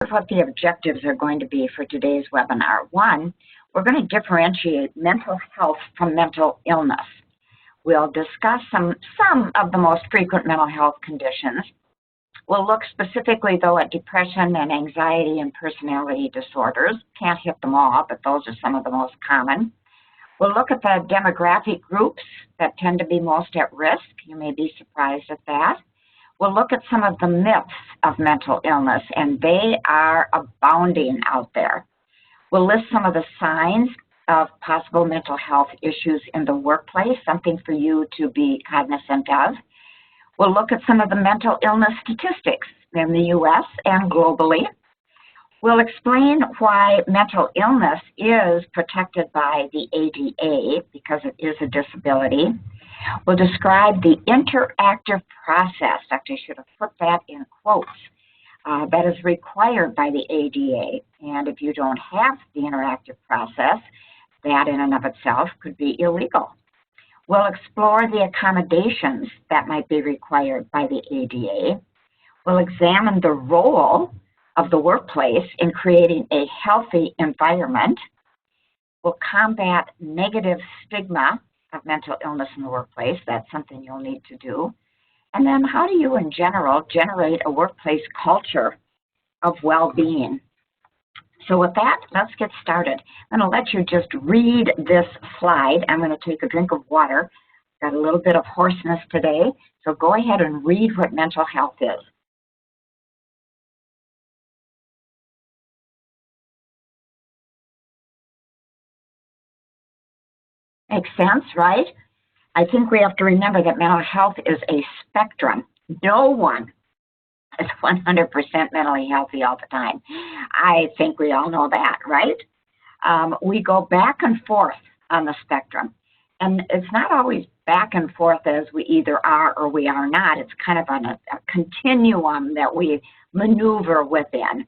What the objectives are going to be for today's webinar. One, we're going to differentiate mental health from mental illness. We'll discuss some of the most frequent mental health conditions. We'll look specifically, though, at depression and anxiety and personality disorders. Can't hit them all, but those are some of the most common. We'll look at the demographic groups that tend to be most at risk. You may be surprised at that. We'll look at some of the myths of mental illness, and they are abounding out there. We'll list some of the signs of possible mental health issues in the workplace, something for you to be cognizant of. We'll look at some of the mental illness statistics in the U.S. and globally. We'll explain why mental illness is protected by the ADAAA, because it is a disability. We'll describe the interactive process, actually I should have put that in quotes, that is required by the ADAAA. And if you don't have the interactive process, that in and of itself could be illegal. We'll explore the accommodations that might be required by the ADAAA. We'll examine the role of the workplace in creating a healthy environment. We'll combat negative stigma of mental illness in the workplace. That's something you'll need to do. And then how do you, in general, generate a workplace culture of well-being? So with that, let's get started. I'm going to let you just read this slide. I'm going to take a drink of water. Got a little bit of hoarseness today, so go ahead and read what mental health is. Makes sense, right? I think we have to remember that mental health is a spectrum. No one is 100% mentally healthy all the time. I think we all know that, right? We go back and forth on the spectrum. And it's not always back and forth as we either are or we are not. It's kind of on a continuum that we maneuver within.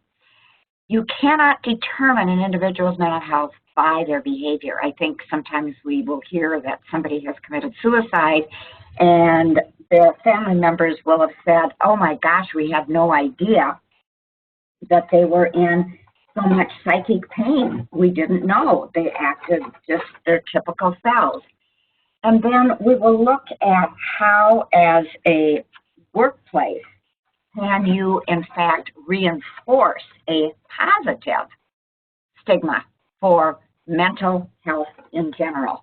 You cannot determine an individual's mental health by their behavior. I think sometimes we will hear that somebody has committed suicide and their family members will have said, oh my gosh, we had no idea that they were in so much psychic pain. We didn't know. They acted just their typical selves. And then we will look at how, as a workplace, can you, in fact, reinforce a positive stigma for mental health in general.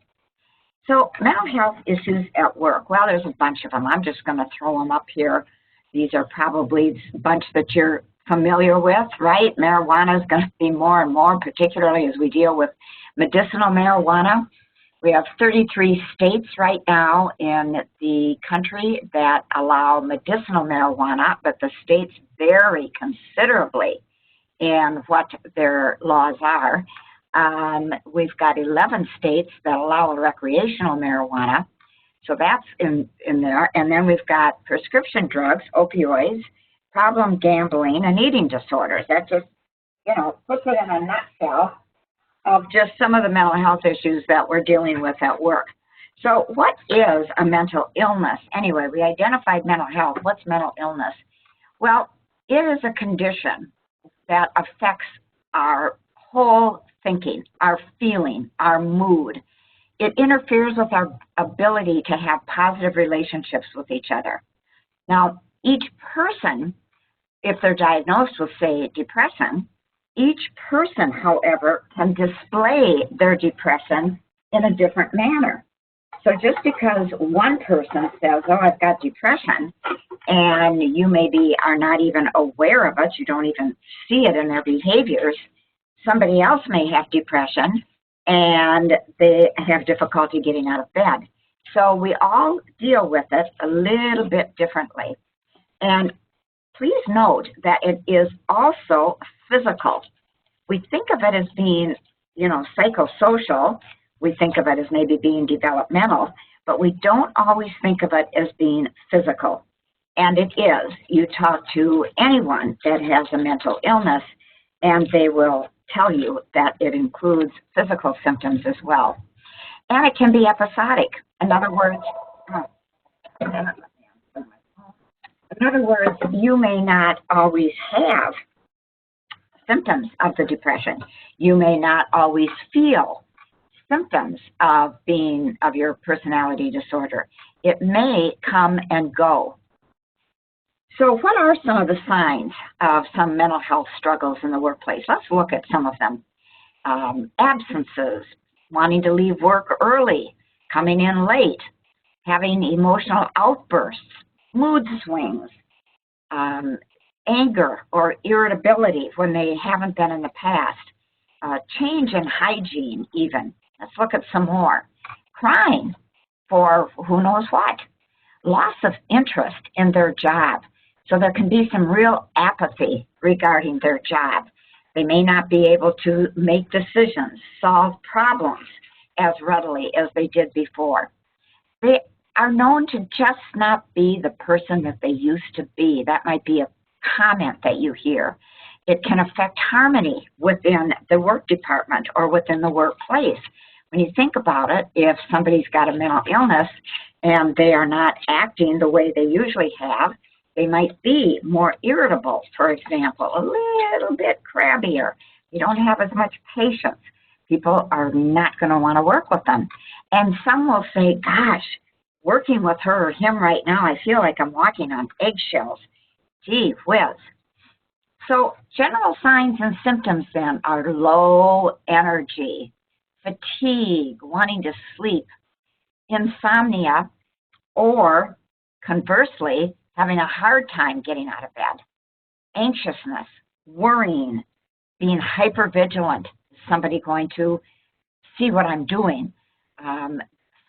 So mental health issues at work, well, there's a bunch of them. I'm just going to throw them up here. These are probably a bunch that you're familiar with, right? Marijuana is going to be more and more, particularly as we deal with medicinal marijuana. We have 33 states right now in the country that allow medicinal marijuana, but the states vary considerably in what their laws are. We've got 11 states that allow recreational marijuana, so that's in there. And then we've got prescription drugs, opioids, problem gambling, and eating disorders. That just, puts it in a nutshell of just some of the mental health issues that we're dealing with at work. So what is a mental illness? Anyway, we identified mental health. What's mental illness? Well, it is a condition that affects our whole thinking, our feeling, our mood. It interferes with our ability to have positive relationships with each other. Now, each person, if they're diagnosed with, say, depression, each person, however, can display their depression in a different manner. So just because one person says, oh, I've got depression, and you maybe are not even aware of it, you don't even see it in their behaviors, somebody else may have depression and they have difficulty getting out of bed. So we all deal with it a little bit differently. And please note that it is also physical. We think of it as being, psychosocial. We think of it as maybe being developmental, but we don't always think of it as being physical. And it is. You talk to anyone that has a mental illness, and they will tell you that it includes physical symptoms as well. And it can be episodic. In other words, you may not always have symptoms of the depression. You may not always feel symptoms of your personality disorder. It may come and go. So what are some of the signs of some mental health struggles in the workplace? Let's look at some of them. Absences, wanting to leave work early, coming in late, having emotional outbursts, mood swings, anger or irritability when they haven't been in the past, change in hygiene even. Let's look at some more. Crying for who knows what. Loss of interest in their job. So there can be some real apathy regarding their job. They may not be able to make decisions, solve problems as readily as they did before. They are known to just not be the person that they used to be. That might be a comment that you hear. It can affect harmony within the work department or within the workplace. When you think about it, if somebody's got a mental illness and they are not acting the way they usually have, they might be more irritable, for example, a little bit crabbier. You don't have as much patience. People are not going to want to work with them. And some will say, gosh, working with her or him right now, I feel like I'm walking on eggshells. Gee whiz. So general signs and symptoms then are low energy, fatigue, wanting to sleep, insomnia, or conversely, having a hard time getting out of bed, anxiousness, worrying, being hypervigilant. Is somebody going to see what I'm doing?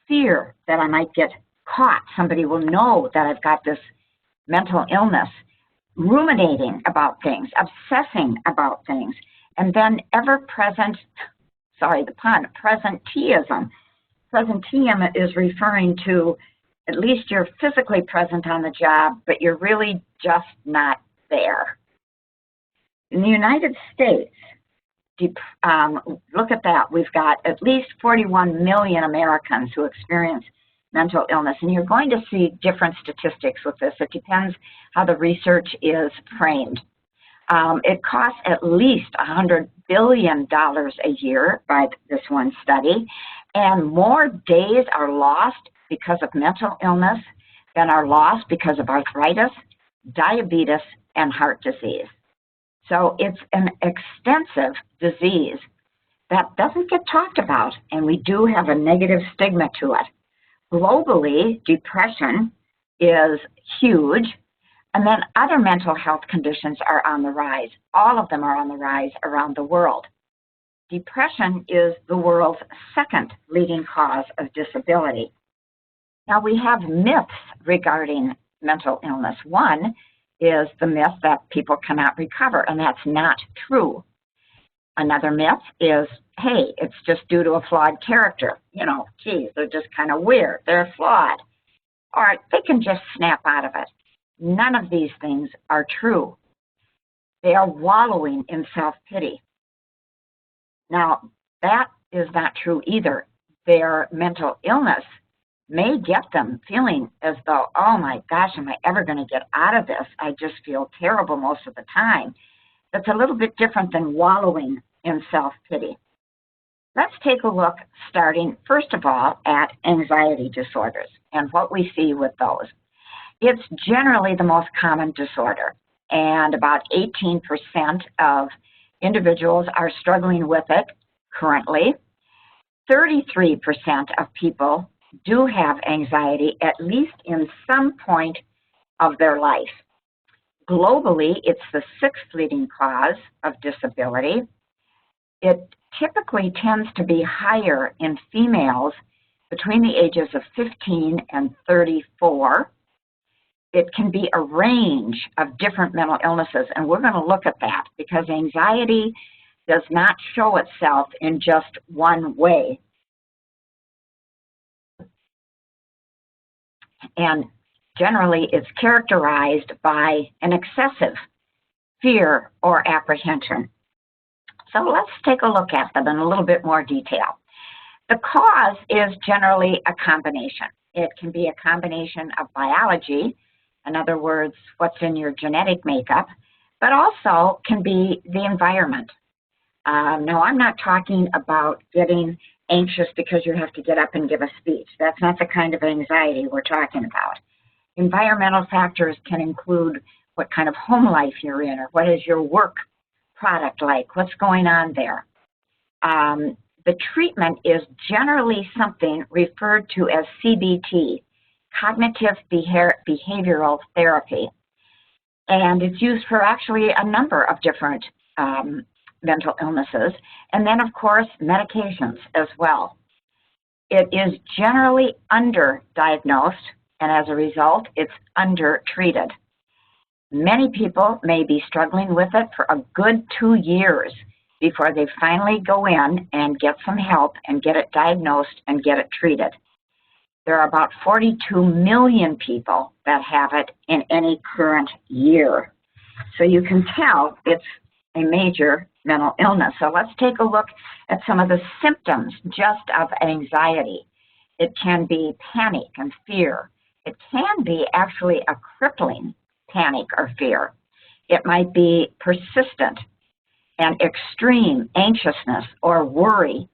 Fear that I might get caught. Somebody will know that I've got this mental illness, ruminating about things, obsessing about things, and then ever-present, sorry, the pun, presenteeism. Presenteeism is referring to at least you're physically present on the job, but you're really just not there. In the United States, look at that. We've got at least 41 million Americans who experience mental illness, and you're going to see different statistics with this. It depends how the research is framed. It costs at least $100 billion a year by this one study, and more days are lost because of mental illness than are lost because of arthritis, diabetes, and heart disease. So it's an extensive disease that doesn't get talked about, and we do have a negative stigma to it. Globally, depression is huge, and then other mental health conditions are on the rise. All of them are on the rise around the world. Depression is the world's second leading cause of disability. Now, we have myths regarding mental illness. One is the myth that people cannot recover, and that's not true. Another myth is, hey, it's just due to a flawed character. You know, geez, they're just kind of weird. They're flawed. Or they can just snap out of it. None of these things are true. They are wallowing in self-pity. Now, that is not true either. Their mental illness may get them feeling as though, oh my gosh, am I ever going to get out of this? I just feel terrible most of the time. That's a little bit different than wallowing in self-pity. Let's take a look, starting first of all at anxiety disorders and what we see with those. It's generally the most common disorder, and about 18% of individuals are struggling with it currently. 33% of people do have anxiety at least in some point of their life. Globally, it's the sixth leading cause of disability. It typically tends to be higher in females between the ages of 15 and 34. It can be a range of different mental illnesses, and we're going to look at that because anxiety does not show itself in just one way. And generally, it's characterized by an excessive fear or apprehension. So let's take a look at them in a little bit more detail. The cause is generally a combination. It can be a combination of biology, in other words, what's in your genetic makeup, but also can be the environment. Now, I'm not talking about getting anxious because you have to get up and give a speech. That's not the kind of anxiety we're talking about. Environmental factors can include what kind of home life you're in, or what is your work product like, what's going on there. The treatment is generally something referred to as CBT, cognitive behavioral therapy. And it's used for actually a number of different mental illnesses. And then, of course, medications as well. It is generally underdiagnosed, and as a result, it's undertreated. Many people may be struggling with it for a good 2 years before they finally go in and get some help and get it diagnosed and get it treated. There are about 42 million people that have it in any current year. So you can tell it's a major mental illness. So let's take a look at some of the symptoms just of anxiety. It can be panic and fear. It can be actually a crippling panic or fear. It might be persistent and extreme anxiousness or worry.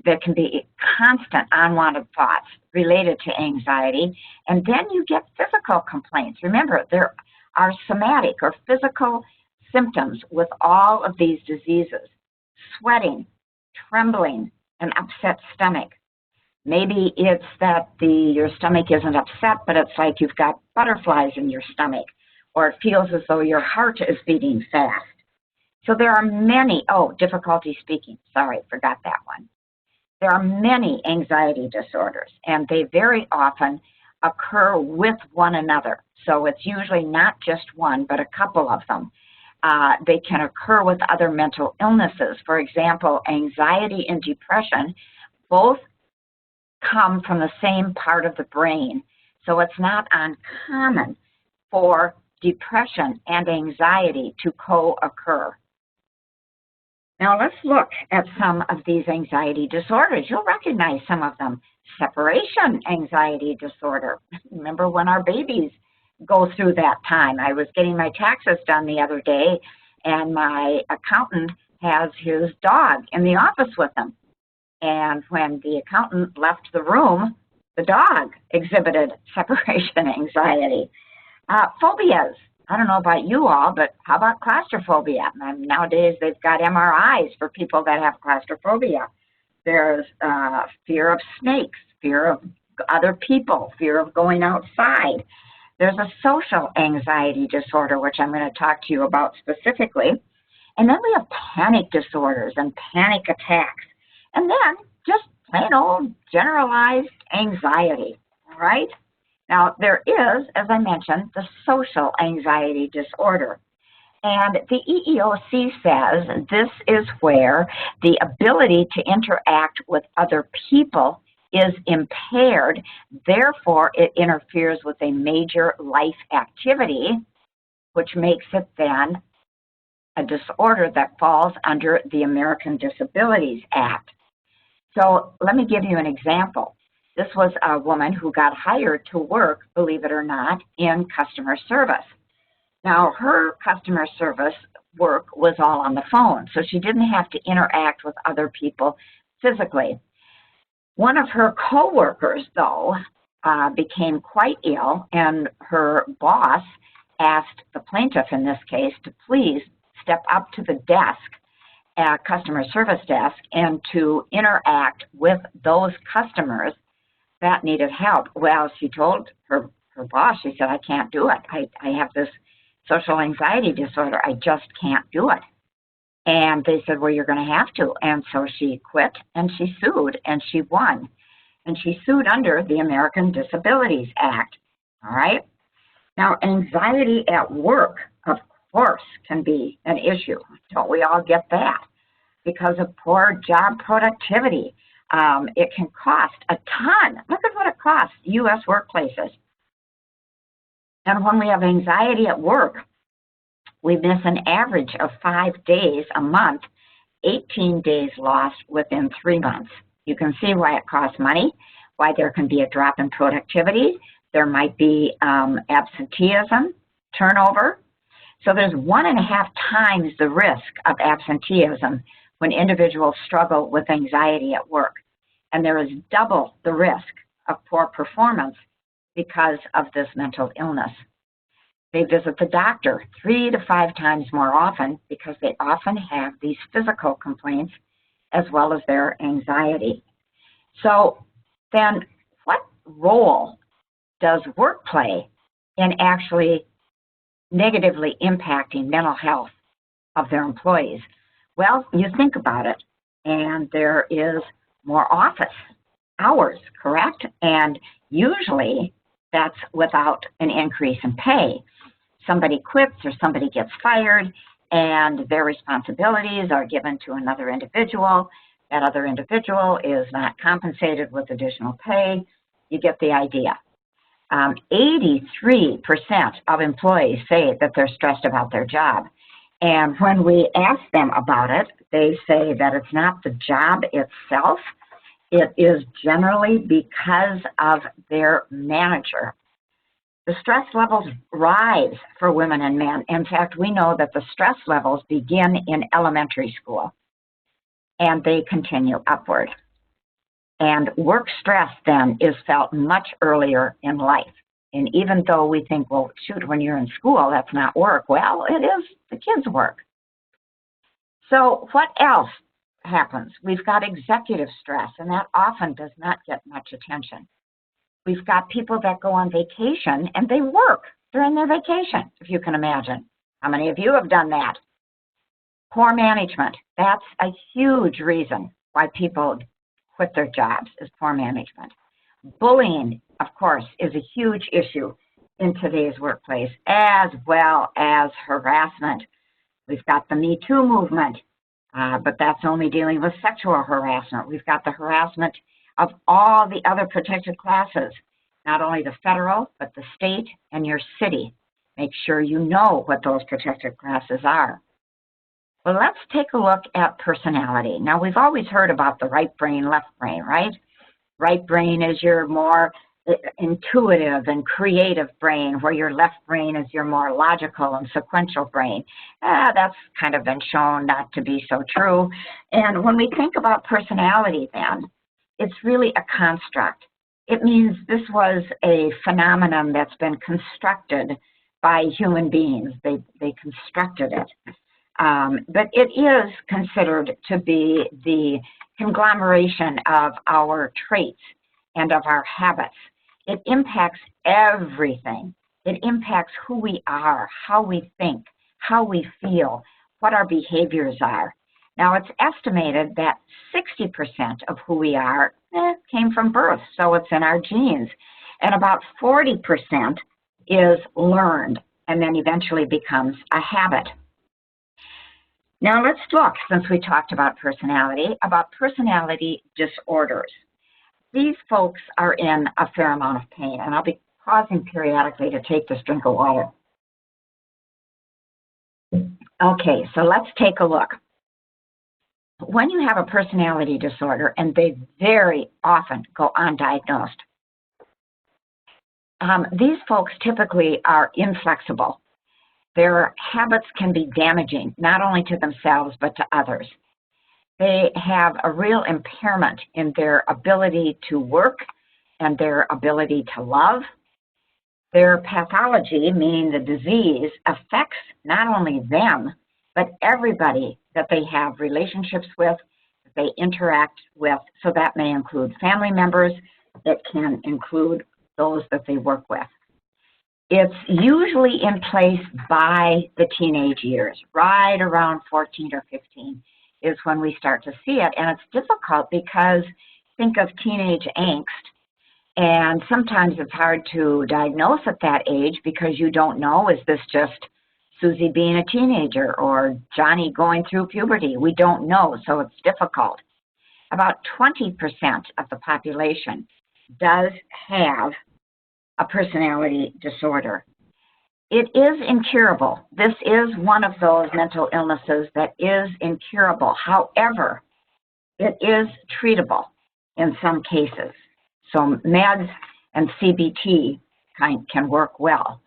There can be constant unwanted thoughts related to anxiety. And then you get physical complaints. Remember, there are somatic or physical symptoms with all of these diseases: sweating, trembling, an upset stomach. Maybe it's that your stomach isn't upset, but it's like you've got butterflies in your stomach, or it feels as though your heart is beating fast. So there are many, difficulty speaking. Sorry, forgot that one. There are many anxiety disorders, and they very often occur with one another. So it's usually not just one, but a couple of them. They can occur with other mental illnesses. For example, anxiety and depression both come from the same part of the brain. So it's not uncommon for depression and anxiety to co-occur. Now let's look at some of these anxiety disorders. You'll recognize some of them. Separation anxiety disorder. Remember when our babies go through that time? I was getting my taxes done the other day, and my accountant has his dog in the office with him. And when the accountant left the room, the dog exhibited separation anxiety. Phobias. I don't know about you all, but how about claustrophobia? Nowadays, they've got MRIs for people that have claustrophobia. There's fear of snakes, fear of other people, fear of going outside. There's a social anxiety disorder, which I'm going to talk to you about specifically. And then we have panic disorders and panic attacks. And then just plain old generalized anxiety, all right? Now, there is, as I mentioned, the social anxiety disorder. And the EEOC says this is where the ability to interact with other people is impaired. Therefore, it interferes with a major life activity, which makes it then a disorder that falls under the American Disabilities Act. So let me give you an example. This was a woman who got hired to work, believe it or not, in customer service. Now, her customer service work was all on the phone, so she didn't have to interact with other people physically. One of her coworkers, though, became quite ill, and her boss asked the plaintiff in this case to please step up to the desk, customer service desk, and to interact with those customers that needed help. Well, she told her boss, she said, I can't do it. I have this social anxiety disorder. I just can't do it. And they said, well, you're going to have to. And so she quit and she sued and she won. And she sued under the American Disabilities Act. All right. Now, anxiety at work, of course, can be an issue. Don't we all get that? Because of poor job productivity. It can cost a ton. Look at what it costs U.S. workplaces. And when we have anxiety at work, we miss an average of 5 days a month, 18 days lost within 3 months. You can see why it costs money, why there can be a drop in productivity. There might be absenteeism, turnover. So there's 1.5 times the risk of absenteeism when individuals struggle with anxiety at work. And there is double the risk of poor performance because of this mental illness. They visit the doctor 3 to 5 times more often because they often have these physical complaints as well as their anxiety. So then what role does work play in actually negatively impacting mental health of their employees? Well, you think about it, and there is more office hours, correct? And usually that's without an increase in pay. Somebody quits or somebody gets fired, and their responsibilities are given to another individual. That other individual is not compensated with additional pay. You get the idea. 83% of employees say that they're stressed about their job. And when we ask them about it, they say that it's not the job itself. It is generally because of their manager. The stress levels rise for women and men. In fact, we know that the stress levels begin in elementary school, and they continue upward. And work stress then is felt much earlier in life. And even though we think, well, shoot, when you're in school, that's not work. Well, it is the kids' work. So what else happens? We've got executive stress, and that often does not get much attention. We've got people that go on vacation, and they work during their vacation, if you can imagine. How many of you have done that? Poor management. That's a huge reason why people quit their jobs, is poor management. Bullying, of course, is a huge issue in today's workplace, as well as harassment. We've got the Me Too movement, but that's only dealing with sexual harassment. We've got the harassment of all the other protected classes, not only the federal, but the state and your city. Make sure you know what those protected classes are. Well, let's take a look at personality. Now, we've always heard about the right brain, left brain, right? Right brain is your more intuitive and creative brain, where your left brain is your more logical and sequential brain. That's kind of been shown not to be so true. And when we think about personality then, it's really a construct. It means this was a phenomenon that's been constructed by human beings. They constructed it. But it is considered to be the conglomeration of our traits and of our habits. It impacts everything. It impacts who we are, how we think, how we feel, what our behaviors are. Now, it's estimated that 60% of who we are came from birth, so it's in our genes. And about 40% is learned and then eventually becomes a habit. Now, let's look, since we talked about personality disorders. These folks are in a fair amount of pain, and I'll be pausing periodically to take this drink of water. Okay, so let's take a look. When you have a personality disorder, and they very often go undiagnosed, these folks typically are inflexible. Their habits can be damaging, not only to themselves, but to others. They have a real impairment in their ability to work and their ability to love. Their pathology, meaning the disease, affects not only them, but everybody that they have relationships with, that they interact with. So that may include family members. It can include those that they work with. It's usually in place by the teenage years, right around 14 or 15 is when we start to see it. And it's difficult because think of teenage angst, and sometimes it's hard to diagnose at that age because you don't know, is this just Susie being a teenager or Johnny going through puberty? We don't know, so it's difficult. About 20% of the population does have a personality disorder. It is incurable. This is one of those mental illnesses that is incurable. However, it is treatable in some cases. So meds and CBT can work well.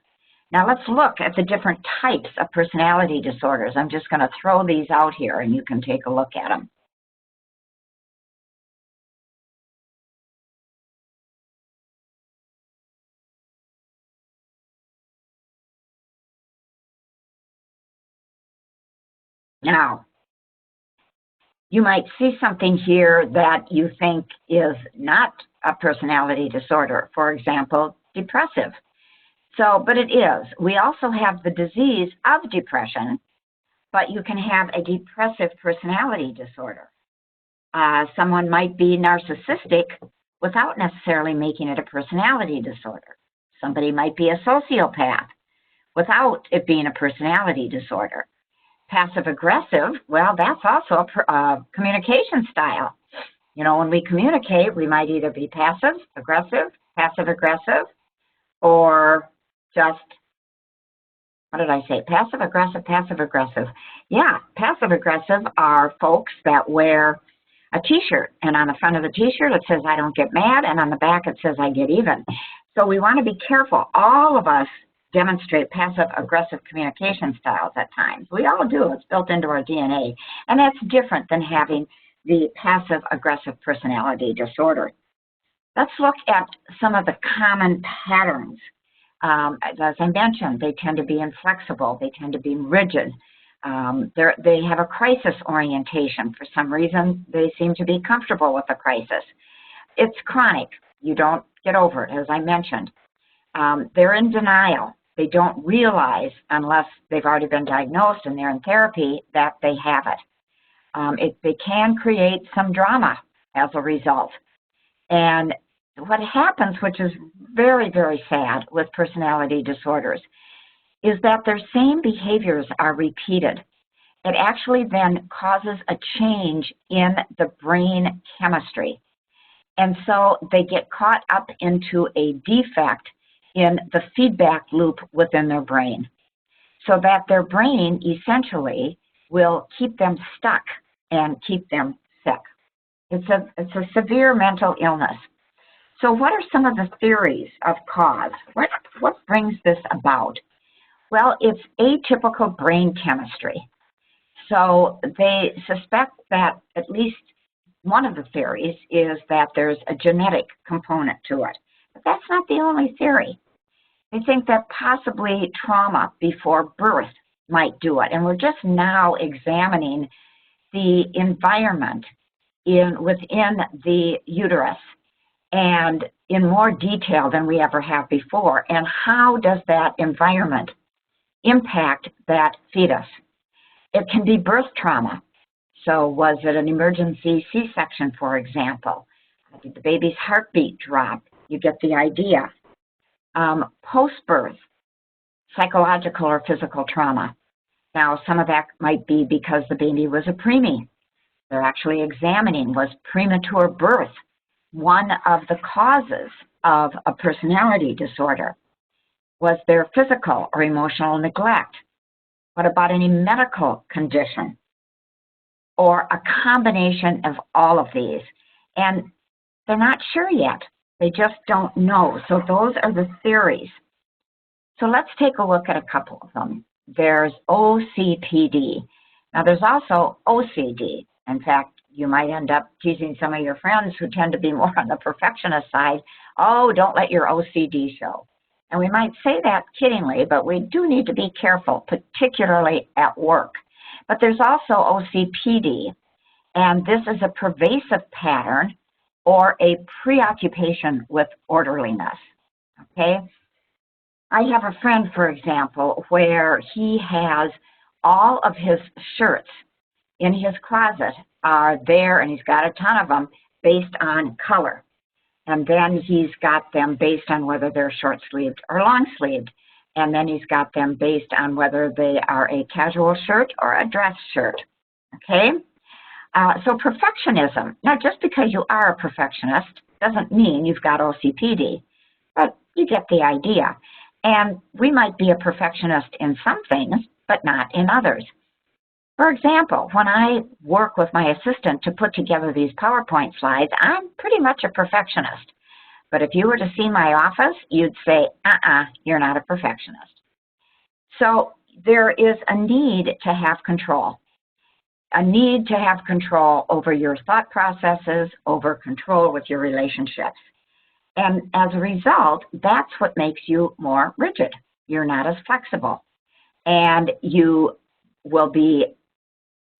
Now let's look at the different types of personality disorders. I'm just going to throw these out here and you can take a look at them. Now, you might see something here that you think is not a personality disorder. For example, depressive. So, but it is. We also have the disease of depression, but you can have a depressive personality disorder. Someone might be narcissistic without necessarily making it a personality disorder. Somebody might be a sociopath without it being a personality disorder. Passive-aggressive, well, that's also a communication style. You know, when we communicate, we might either be passive-aggressive, or just, what did I say? Passive-aggressive. Yeah, passive-aggressive are folks that wear a T-shirt, and on the front of the T-shirt it says, I don't get mad, and on the back it says, I get even. So we want to be careful. All of us demonstrate passive-aggressive communication styles at times. We all do. It's built into our DNA, and that's different than having the passive-aggressive personality disorder. Let's look at some of the common patterns. As I mentioned, they tend to be inflexible. They tend to be rigid. They have a crisis orientation. For some reason, they seem to be comfortable with a crisis. It's chronic. You don't get over it, as I mentioned. They're in denial. They don't realize, unless they've already been diagnosed and they're in therapy, that they have it. They can create some drama as a result. And what happens, which is very, very sad with personality disorders, is that their same behaviors are repeated. It actually then causes a change in the brain chemistry. And so they get caught up into a defect in the feedback loop within their brain, so that their brain essentially will keep them stuck and keep them sick. It's a severe mental illness. So what are some of the theories of cause? What brings this about? Well, it's atypical brain chemistry. So they suspect that at least one of the theories is that there's a genetic component to it. But that's not the only theory. They think that possibly trauma before birth might do it. And we're just now examining the environment within the uterus and in more detail than we ever have before. And how does that environment impact that fetus? It can be birth trauma. So was it an emergency C-section, for example? Did the baby's heartbeat drop? You get the idea. Post-birth, psychological or physical trauma. Now, some of that might be because the baby was a preemie. They're actually examining, was premature birth one of the causes of a personality disorder? Was there physical or emotional neglect? What about any medical condition? Or a combination of all of these? And they're not sure yet. They just don't know. So those are the theories. So let's take a look at a couple of them. There's OCPD. Now there's also OCD. In fact, you might end up teasing some of your friends who tend to be more on the perfectionist side. Oh, don't let your OCD show. And we might say that kiddingly, but we do need to be careful, particularly at work. But there's also OCPD, and this is a pervasive pattern or a preoccupation with orderliness, okay? I have a friend, for example, where he has all of his shirts in his closet are there, and he's got a ton of them based on color. And then he's got them based on whether they're short-sleeved or long-sleeved. And then he's got them based on whether they are a casual shirt or a dress shirt, okay? So perfectionism, now just because you are a perfectionist doesn't mean you've got OCPD, but you get the idea. And we might be a perfectionist in some things, but not in others. For example, when I work with my assistant to put together these PowerPoint slides, I'm pretty much a perfectionist. But if you were to see my office, you'd say, you're not a perfectionist. So there is a need to have control. A need to have control over your thought processes, over control with your relationships. And as a result, that's what makes you more rigid. You're not as flexible. And you will be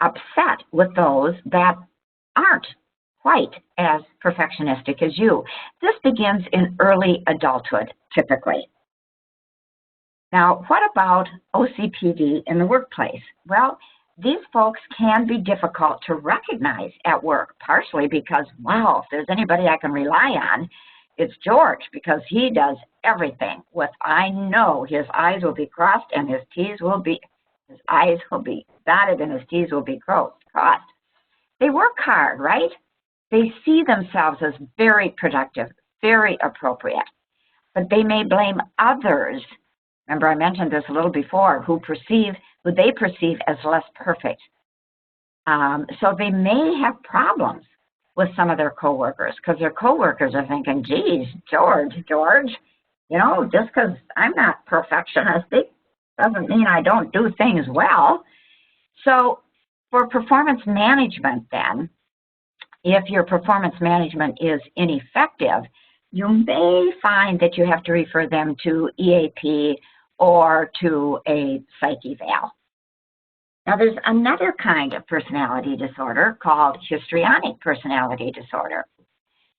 upset with those that aren't quite as perfectionistic as you. This begins in early adulthood, typically. Now, what about OCPD in the workplace? Well, these folks can be difficult to recognize at work, partially because, wow, if there's anybody I can rely on, it's George, because he does everything with, I know his I's will be crossed and his I's will be dotted and his T's will be crossed. They work hard, right? They see themselves as very productive, very appropriate, but they may blame others. Remember, I mentioned this a little before, who they perceive as less perfect. So they may have problems with some of their coworkers because their coworkers are thinking, geez, George, just because I'm not perfectionistic doesn't mean I don't do things well. So for performance management then, if your performance management is ineffective, you may find that you have to refer them to EAP or to a psych eval. Now, there's another kind of personality disorder called histrionic personality disorder.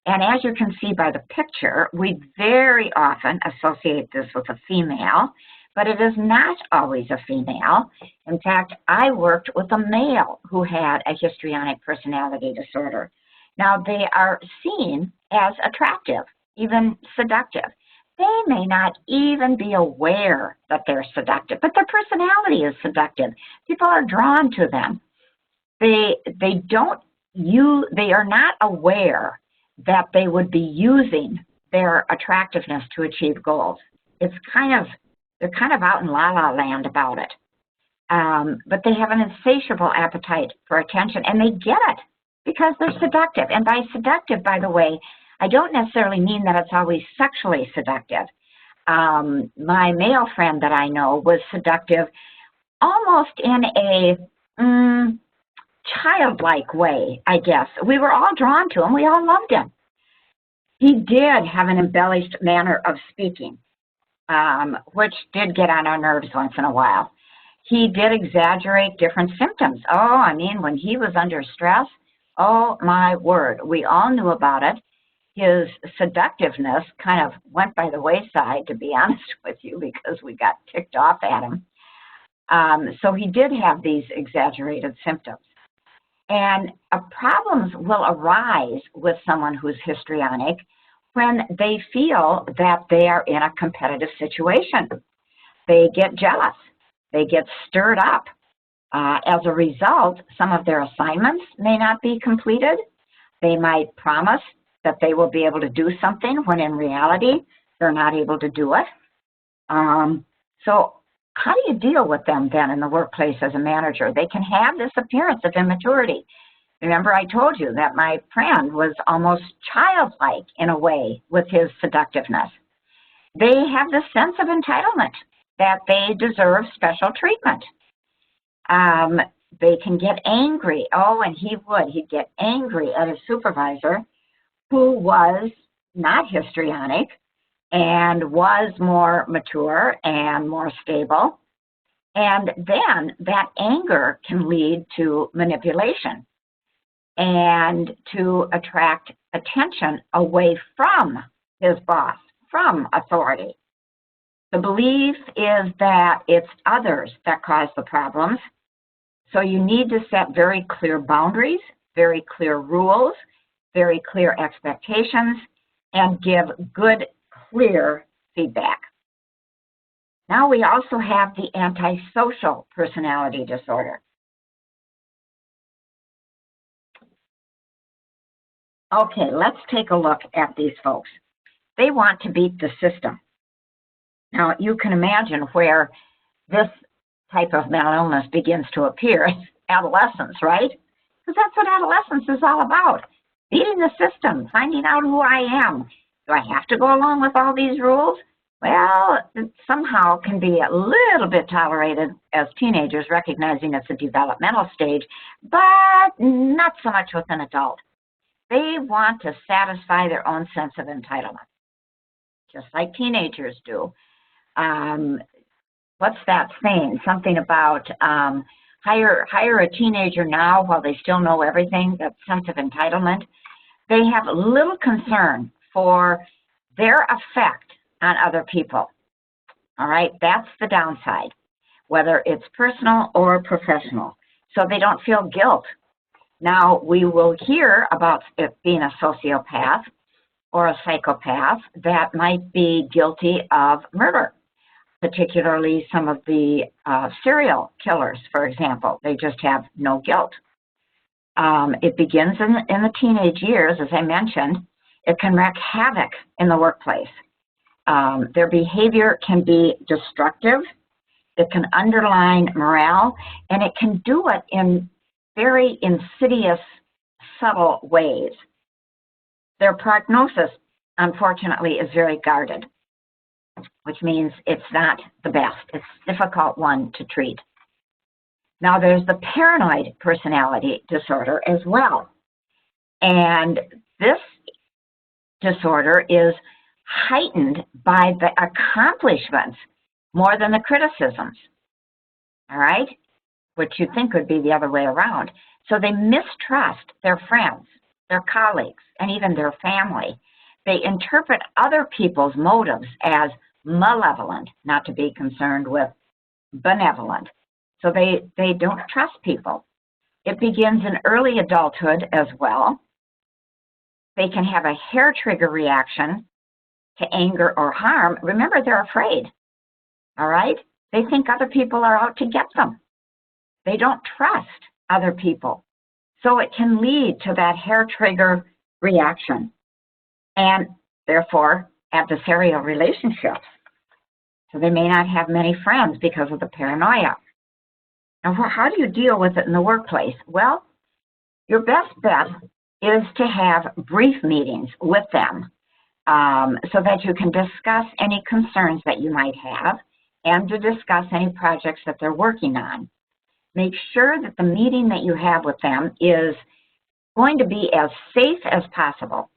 And as you can see by the picture, we very often associate this with a female, but it is not always a female. In fact, I worked with a male who had a histrionic personality disorder. Now, they are seen as attractive, even seductive. They may not even be aware that they're seductive, but their personality is seductive. People are drawn to them. They are not aware that they would be using their attractiveness to achieve goals. They're kind of out in la-la land about it. But they have an insatiable appetite for attention, and they get it because they're seductive. And by seductive, by the way, I don't necessarily mean that it's always sexually seductive. My male friend that I know was seductive almost in a childlike way, I guess. We were all drawn to him. We all loved him. He did have an embellished manner of speaking, which did get on our nerves once in a while. He did exaggerate different symptoms. When he was under stress, oh my word, we all knew about it. His seductiveness kind of went by the wayside, to be honest with you, because we got ticked off at him. So he did have these exaggerated symptoms. And problems will arise with someone who's histrionic when they feel that they are in a competitive situation. They get jealous. They get stirred up. As a result, some of their assignments may not be completed. They might promise that they will be able to do something when in reality they're not able to do it. So how do you deal with them then in the workplace as a manager? They can have this appearance of immaturity. Remember, I told you that my friend was almost childlike in a way with his seductiveness. They have this sense of entitlement that they deserve special treatment. They can get angry. And he'd get angry at his supervisor, who was not histrionic and was more mature and more stable. And then that anger can lead to manipulation and to attract attention away from his boss, from authority. The belief is that it's others that cause the problems. So you need to set very clear boundaries, very clear rules, very clear expectations, and give good, clear feedback. Now we also have the antisocial personality disorder. Okay, let's take a look at these folks. They want to beat the system. Now, you can imagine where this type of mental illness begins to appear. It's adolescence, right? Because that's what adolescence is all about. Beating the system, finding out who I am. Do I have to go along with all these rules? Well, it somehow can be a little bit tolerated as teenagers, recognizing it's a developmental stage, but not so much with an adult. They want to satisfy their own sense of entitlement, just like teenagers do. What's that saying? Something about hire a teenager now while they still know everything, that sense of entitlement. They have little concern for their effect on other people. All right, that's the downside, whether it's personal or professional. So they don't feel guilt. Now, we will hear about it being a sociopath or a psychopath that might be guilty of murder, particularly some of the serial killers, for example. They just have no guilt. It begins in the teenage years, as I mentioned. It can wreak havoc in the workplace. Their behavior can be destructive. It can undermine morale, and it can do it in very insidious, subtle ways. Their prognosis, unfortunately, is very guarded, which means it's not the best. It's a difficult one to treat. Now, there's the paranoid personality disorder as well. And this disorder is heightened by the accomplishments more than the criticisms, all right, which you'd think would be the other way around. So they mistrust their friends, their colleagues, and even their family. They interpret other people's motives as malevolent, not to be concerned with benevolent. So they don't trust people. It begins in early adulthood as well. They can have a hair trigger reaction to anger or harm. Remember, they're afraid, all right? They think other people are out to get them. They don't trust other people. So it can lead to that hair trigger reaction and therefore adversarial relationships. So they may not have many friends because of the paranoia. Now, how do you deal with it in the workplace? Well, your best bet is to have brief meetings with them so that you can discuss any concerns that you might have and to discuss any projects that they're working on. Make sure that the meeting that you have with them is going to be as safe as possible.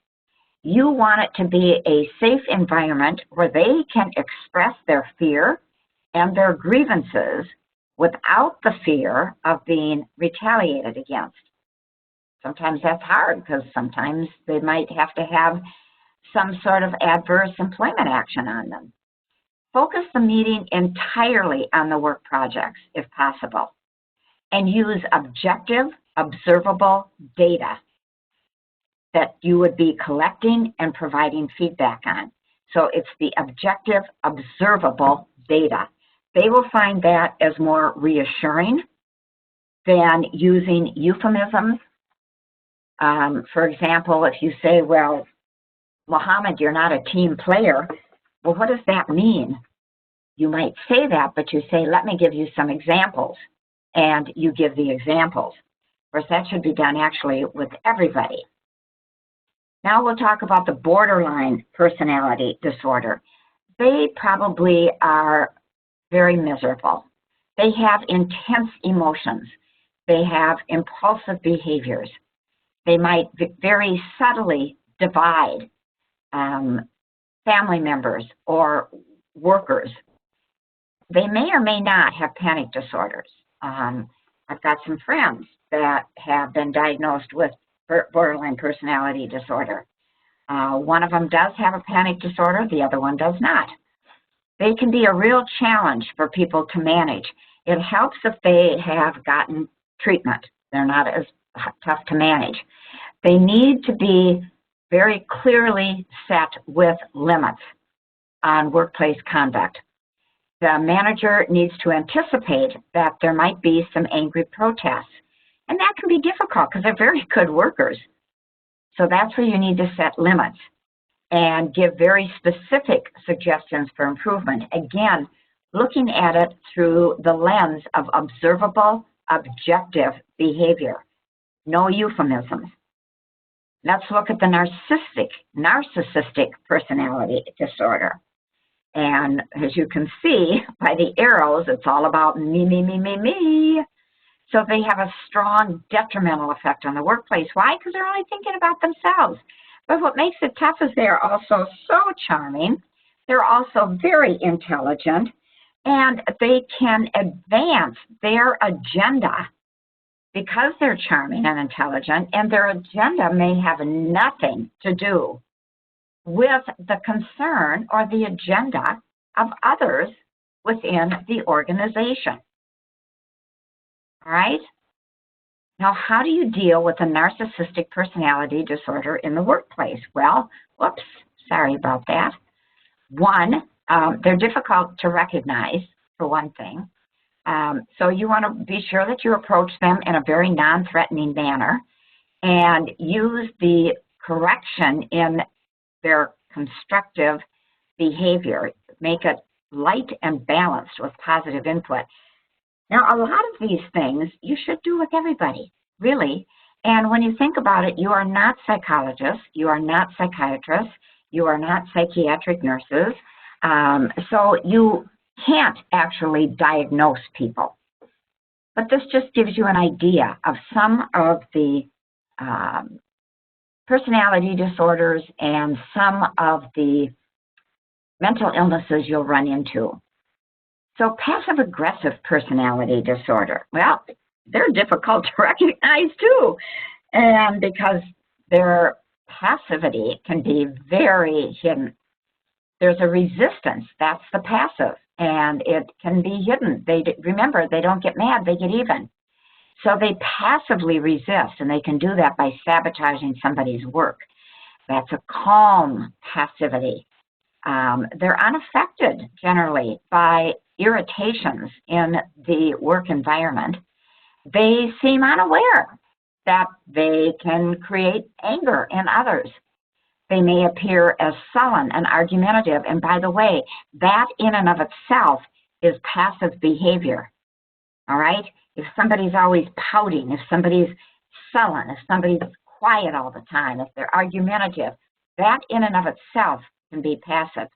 You want it to be a safe environment where they can express their fear and their grievances without the fear of being retaliated against. Sometimes that's hard because sometimes they might have to have some sort of adverse employment action on them. Focus the meeting entirely on the work projects, if possible, and use objective, observable data that you would be collecting and providing feedback on. So it's the objective, observable data. They will find that as more reassuring than using euphemisms. For example, if you say, well, Mohammed, you're not a team player, well, what does that mean? You might say that, but you say, let me give you some examples, and you give the examples. Of course, that should be done actually with everybody. Now we'll talk about the borderline personality disorder. They probably are very miserable. They have intense emotions. They have impulsive behaviors. They might very subtly divide family members or workers. They may or may not have panic disorders. I've got some friends that have been diagnosed with borderline personality disorder. One of them does have a panic disorder, the other one does not. They can be a real challenge for people to manage. It helps if they have gotten treatment. They're not as tough to manage. They need to be very clearly set with limits on workplace conduct. The manager needs to anticipate that there might be some angry protests. And that can be difficult because they're very good workers. So that's where you need to set limits and give very specific suggestions for improvement. Again, looking at it through the lens of observable, objective behavior. No euphemisms. Let's look at the narcissistic personality disorder. And as you can see by the arrows, it's all about me, me, me, me, me. So they have a strong detrimental effect on the workplace. Why? Because they're only thinking about themselves. But what makes it tough is they're also so charming. They're also very intelligent, and they can advance their agenda because they're charming and intelligent, and their agenda may have nothing to do with the concern or the agenda of others within the organization. All right? Now, how do you deal with a narcissistic personality disorder in the workplace? Well, whoops, sorry about that. One, they're difficult to recognize, for one thing. So you want to be sure that you approach them in a very non-threatening manner and use the correction in their constructive behavior. Make it light and balanced with positive input. Now, a lot of these things you should do with everybody, really. And when you think about it, you are not psychologists, you are not psychiatrists, you are not psychiatric nurses, so you can't actually diagnose people. But this just gives you an idea of some of the personality disorders and some of the mental illnesses you'll run into. So passive-aggressive personality disorder, well, they're difficult to recognize too, and because their passivity can be very hidden. There's a resistance, that's the passive, and it can be hidden. Remember, they don't get mad, they get even. So they passively resist, and they can do that by sabotaging somebody's work. That's a calm passivity. They're unaffected, generally, by irritations in the work environment. They seem unaware that they can create anger in others. They may appear as sullen and argumentative, and by the way, that in and of itself is passive behavior, all right? If somebody's always pouting, if somebody's sullen, if somebody's quiet all the time, if they're argumentative, that in and of itself can be passive.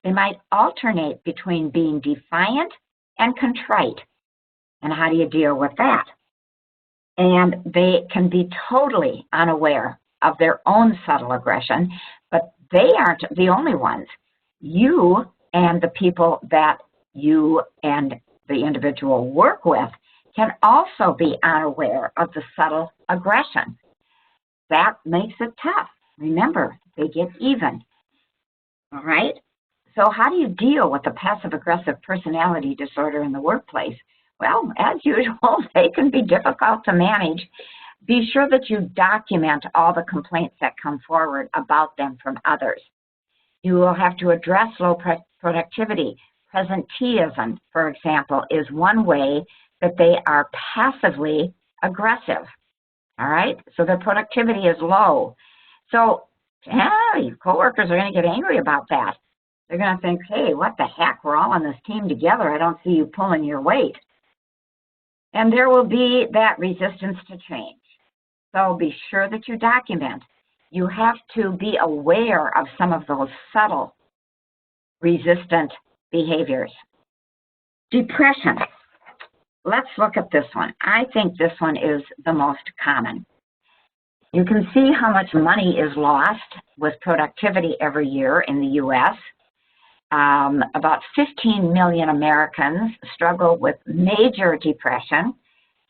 They might alternate between being defiant and contrite. And how do you deal with that? And they can be totally unaware of their own subtle aggression, but they aren't the only ones. You and the people that you and the individual work with can also be unaware of the subtle aggression. That makes it tough. Remember, they get even. All right? So how do you deal with the passive-aggressive personality disorder in the workplace? Well, as usual, they can be difficult to manage. Be sure that you document all the complaints that come forward about them from others. You will have to address low productivity. Presenteeism, for example, is one way that they are passively aggressive. All right? So their productivity is low. So, your coworkers are going to get angry about that. They're going to think, hey, what the heck? We're all on this team together. I don't see you pulling your weight. And there will be that resistance to change. So be sure that you document. You have to be aware of some of those subtle resistant behaviors. Depression. Let's look at this one. I think this one is the most common. You can see how much money is lost with productivity every year in the U.S. About 15 million Americans struggle with major depression.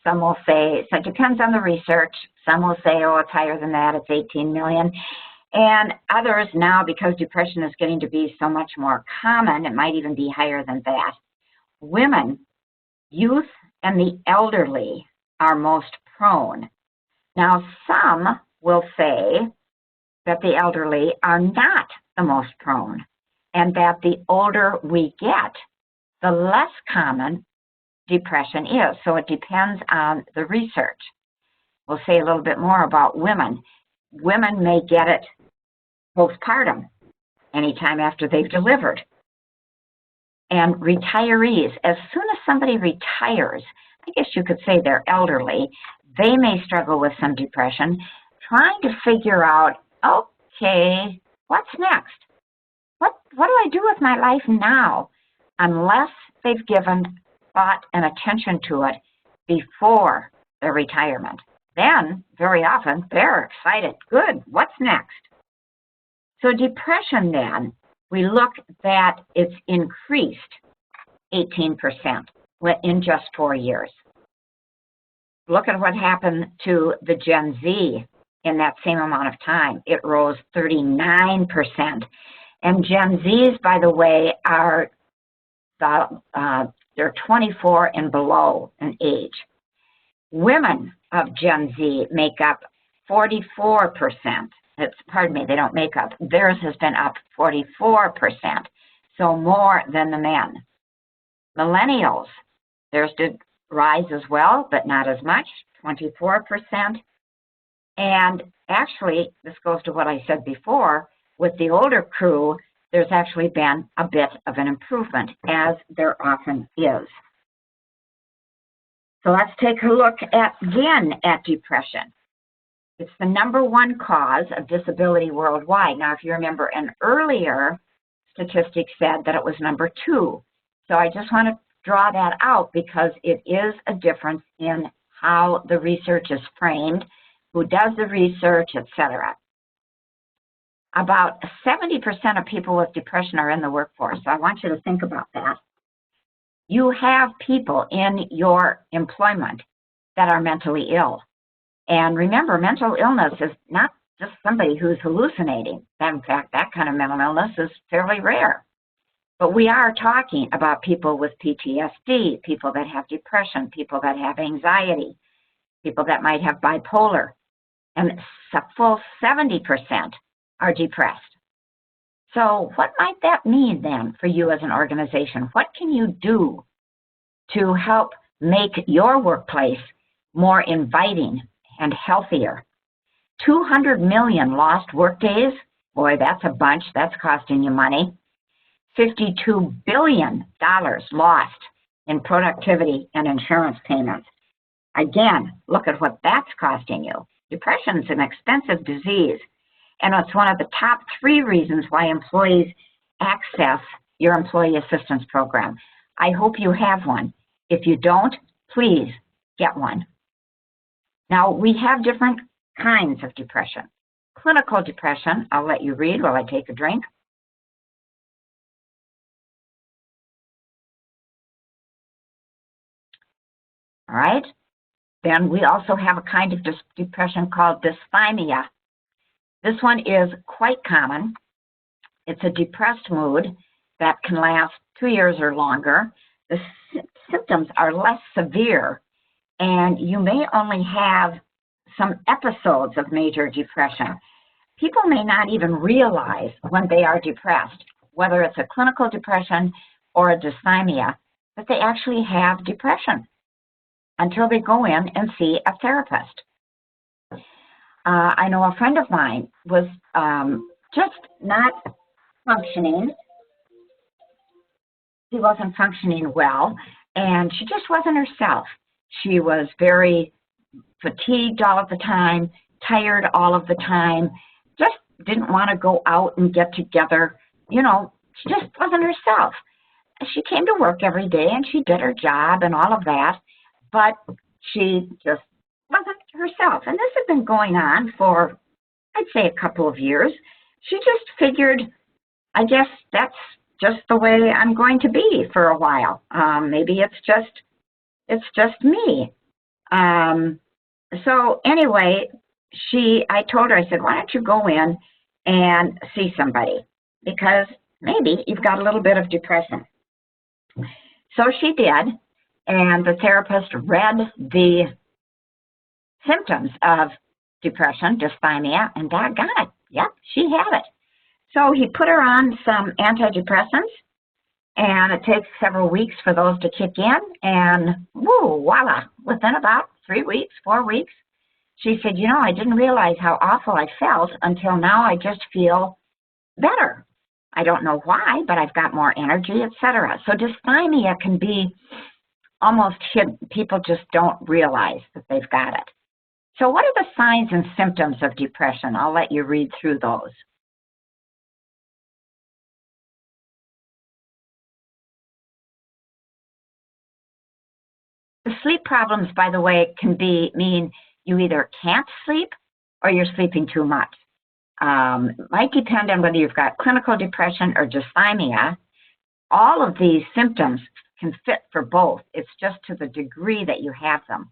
Some will say, so it depends on the research. Some will say, oh, it's higher than that, it's 18 million. And others now, because depression is getting to be so much more common, it might even be higher than that. Women, youth, and the elderly are most prone. Now, some will say that the elderly are not the most prone, and that the older we get, the less common depression is. So it depends on the research. We'll say a little bit more about women. Women may get it postpartum, anytime after they've delivered. And retirees, as soon as somebody retires, I guess you could say they're elderly, they may struggle with some depression, trying to figure out, okay, what's next? what do I do with my life now? Unless they've given thought and attention to it before their retirement. Then, very often, they're excited. Good, what's next? So depression then, we look that it's increased 18% in just 4 years. Look at what happened to the Gen Z in that same amount of time. It rose 39%. And Gen Zs, by the way, are they're 24 and below in age. Women of Gen Z make up 44%. Pardon me, they don't make up. Theirs has been up 44%, so more than the men. Millennials, theirs did rise as well, but not as much, 24%. And actually, this goes to what I said before, with the older crew, there's actually been a bit of an improvement, as there often is. So let's take a look again at depression. It's the #1 cause of disability worldwide. Now, if you remember, an earlier statistic said that it was #2. So I just want to draw that out because it is a difference in how the research is framed, who does the research, etc. About 70% of people with depression are in the workforce. So I want you to think about that. You have people in your employment that are mentally ill. And remember, mental illness is not just somebody who's hallucinating. In fact, that kind of mental illness is fairly rare. But we are talking about people with PTSD, people that have depression, people that have anxiety, people that might have bipolar. And a full 70% are depressed. So what might that mean then for you as an organization? What can you do to help make your workplace more inviting and healthier? 200 million lost workdays, boy, that's a bunch, that's costing you money. $52 billion lost in productivity and insurance payments. Again, look at what that's costing you. Depression is an expensive disease, and it's one of the top 3 reasons why employees access your employee assistance program. I hope you have one. If you don't, please get one. Now, we have different kinds of depression. Clinical depression, I'll let you read while I take a drink. All right. Then we also have a kind of depression called dysthymia. This one is quite common. It's a depressed mood that can last 2 years or longer. The symptoms are less severe, and you may only have some episodes of major depression. People may not even realize when they are depressed, whether it's a clinical depression or a dysthymia, that they actually have depression until they go in and see a therapist. I know a friend of mine was just not functioning. She wasn't functioning well, and she just wasn't herself. She was very fatigued all of the time, tired all of the time, just didn't want to go out and get together. You know, she just wasn't herself. She came to work every day, and she did her job and all of that, but she just wasn't herself. And this had been going on for, I'd say, a couple of years. She just figured, I guess that's just the way I'm going to be for a while. Maybe it's just me. So anyway, I told her, I said, why don't you go in and see somebody? Because maybe you've got a little bit of depression. So she did, and the therapist read the symptoms of depression, dysthymia, and doggone it, yep, she had it. So he put her on some antidepressants, and it takes several weeks for those to kick in, and woo, voila, within about 3 weeks, 4 weeks, she said, you know, I didn't realize how awful I felt until now I just feel better. I don't know why, but I've got more energy, etc. So dysthymia can be almost hidden. People just don't realize that they've got it. So what are the signs and symptoms of depression? I'll let you read through those. sleep problems, by the way, can mean you either can't sleep or you're sleeping too much. Might depend on whether you've got clinical depression or dysthymia. All of these symptoms can fit for both. It's just to the degree that you have them.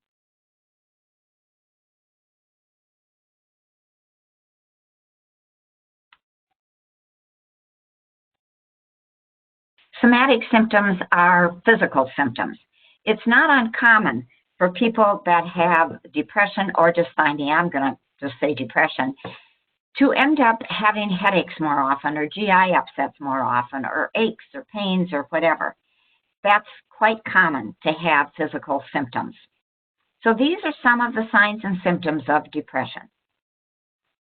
Somatic symptoms are physical symptoms. It's not uncommon for people that have depression or dysthymia, I'm going to just say depression, to end up having headaches more often or GI upsets more often or aches or pains or whatever. That's quite common to have physical symptoms. So these are some of the signs and symptoms of depression.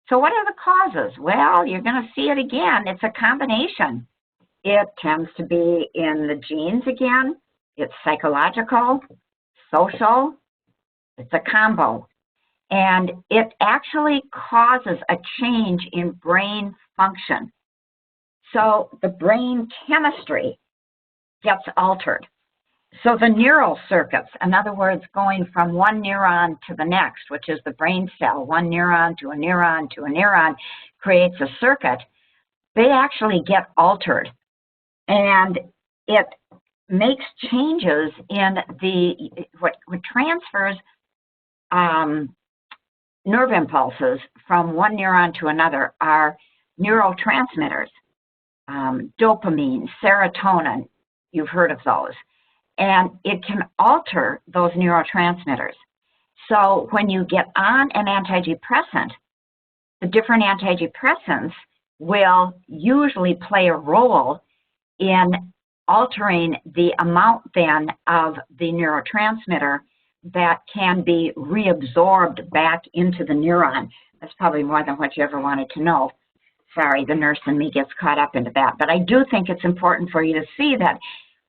So what are the causes? Well, you're going to see it again. It's a combination. It tends to be in the genes again. It's psychological, social. It's a combo. And it actually causes a change in brain function. So the brain chemistry gets altered. So the neural circuits, in other words, going from one neuron to the next, which is the brain cell, one neuron to a neuron to a neuron, creates a circuit, they actually get altered. And it makes changes in what transfers nerve impulses from one neuron to another are neurotransmitters, dopamine, serotonin, you've heard of those. And it can alter those neurotransmitters. So when you get on an antidepressant, the different antidepressants will usually play a role in altering the amount then of the neurotransmitter that can be reabsorbed back into the neuron. That's probably more than what you ever wanted to know. Sorry, the nurse in me gets caught up into that. But I do think it's important for you to see that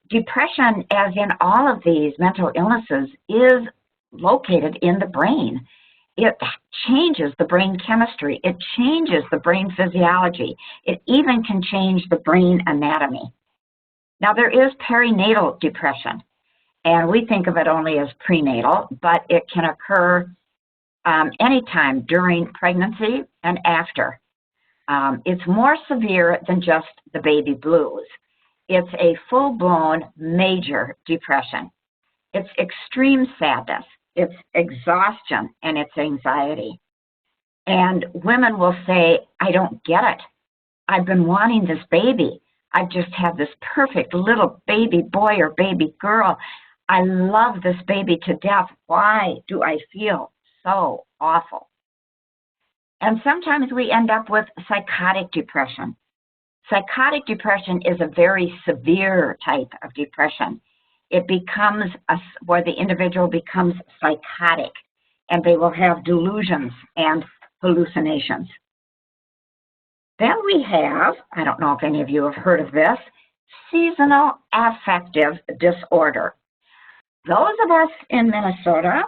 depression, as in all of these mental illnesses, is located in the brain. It changes the brain chemistry. It changes the brain physiology. It even can change the brain anatomy. Now, there is perinatal depression, and we think of it only as prenatal, but it can occur anytime during pregnancy and after. It's more severe than just the baby blues. It's a full-blown major depression. It's extreme sadness, it's exhaustion, and it's anxiety. And women will say, I don't get it. I've been wanting this baby. I've just had this perfect little baby boy or baby girl. I love this baby to death. Why do I feel so awful? And sometimes we end up with psychotic depression. Psychotic depression is a very severe type of depression. It becomes where the individual becomes psychotic, and they will have delusions and hallucinations. Then we have, I don't know if any of you have heard of this, seasonal affective disorder. Those of us in Minnesota,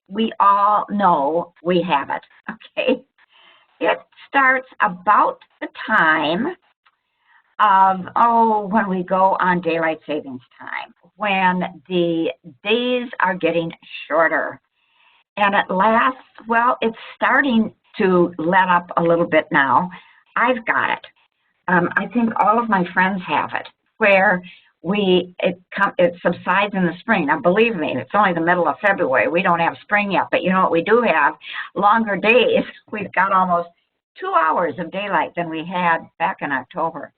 we all know we have it, okay? It starts about the time of, when we go on daylight savings time, when the days are getting shorter. And it lasts, well, it's starting to let up a little bit now. I've got it. I think all of my friends have it, where it subsides in the spring. Now, believe me, it's only the middle of February. We don't have spring yet, but you know what we do have? Longer days. We've got almost 2 hours of daylight than we had back in October.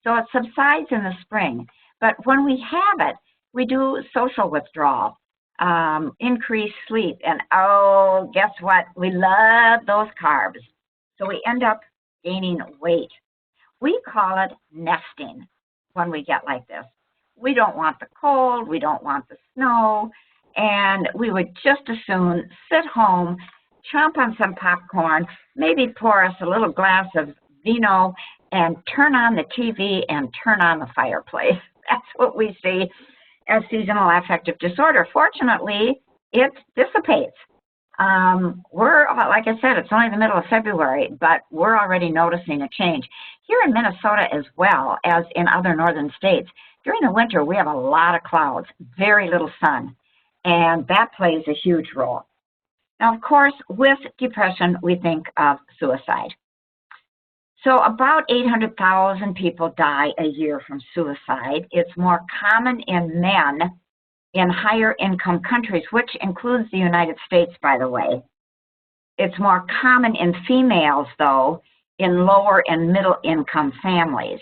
So it subsides in the spring. But when we have it, we do social withdrawal, increased sleep, and oh, guess what? We love those carbs. So we end up gaining weight. We call it nesting when we get like this. We don't want the cold, we don't want the snow, and we would just as soon sit home, chomp on some popcorn, maybe pour us a little glass of vino, and turn on the TV and turn on the fireplace. That's what we see as seasonal affective disorder. Fortunately, it dissipates. Like I said, it's only the middle of February, but we're already noticing a change. Here in Minnesota as well as in other northern states, during the winter, we have a lot of clouds, very little sun. And that plays a huge role. Now, of course, with depression, we think of suicide. So about 800,000 people die a year from suicide. It's more common in men in higher income countries, which includes the United States, by the way. It's more common in females, though, in lower and middle income families.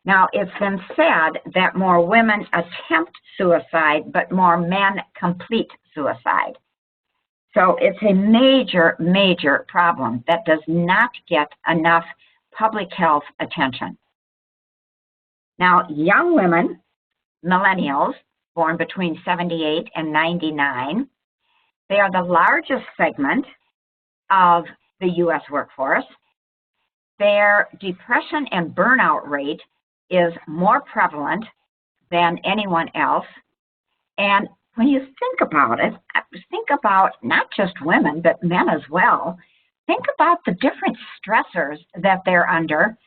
Now, it's been said that more women attempt suicide, but more men complete suicide. So it's a major, major problem that does not get enough public health attention. Now, young women, millennials, born between 78 and 99, they are the largest segment of the U.S. workforce. Their depression and burnout rate is more prevalent than anyone else. And when you think about it, think about not just women, but men as well. Think about the different stressors that they're under.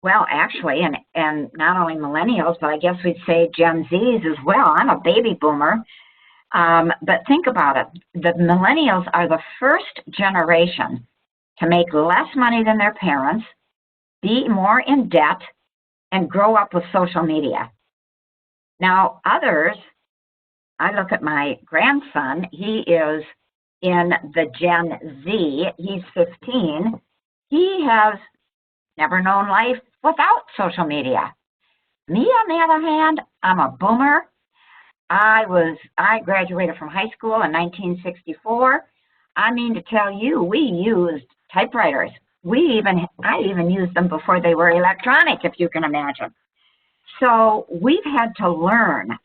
Well, actually, and not only millennials, but I guess we'd say Gen Zs as well. I'm a baby boomer. But think about it. The millennials are the first generation to make less money than their parents, be more in debt, and grow up with social media. Now, others, I look at my grandson, he is in the Gen Z, he's 15. He has never known life without social media. Me, on the other hand, I'm a boomer. I graduated from high school in 1964. I mean to tell you, we used typewriters. I even used them before they were electronic, if you can imagine. So we've had to learn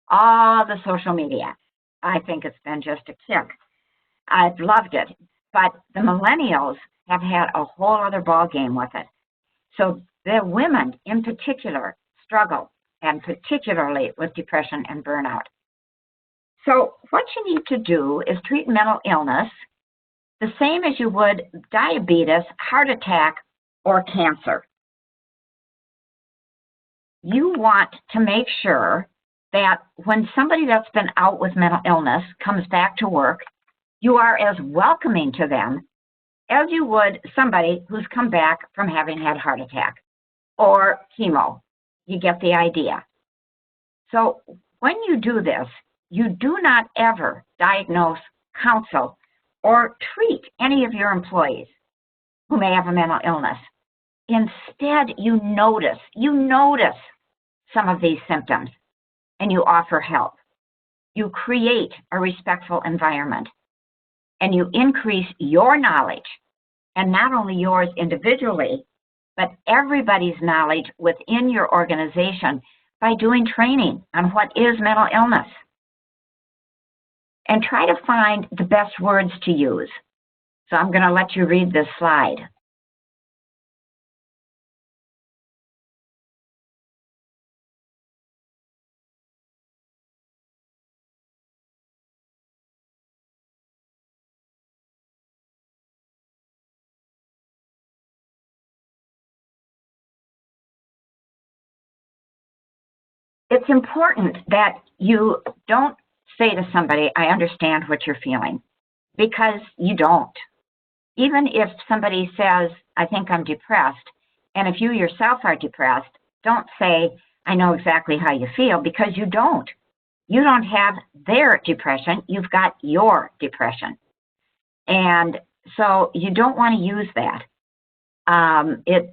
all the social media. I think it's been just a kick. I've loved it. But the millennials have had a whole other ballgame with it. So the women in particular struggle, and particularly with depression and burnout. So what you need to do is treat mental illness the same as you would diabetes, heart attack, or cancer. You want to make sure that when somebody that's been out with mental illness comes back to work, you are as welcoming to them as you would somebody who's come back from having had heart attack or chemo. You get the idea. So when you do this, you do not ever diagnose, counsel, or treat any of your employees who may have a mental illness. Instead, you notice some of these symptoms and you offer help. You create a respectful environment and you increase your knowledge, and not only yours individually, but everybody's knowledge within your organization by doing training on what is mental illness. And try to find the best words to use. So I'm going to let you read this slide. It's important that you don't say to somebody, I understand what you're feeling, because you don't. Even if somebody says, I think I'm depressed, and if you yourself are depressed, don't say, I know exactly how you feel, because you don't. You don't have their depression, you've got your depression. And so you don't want to use that.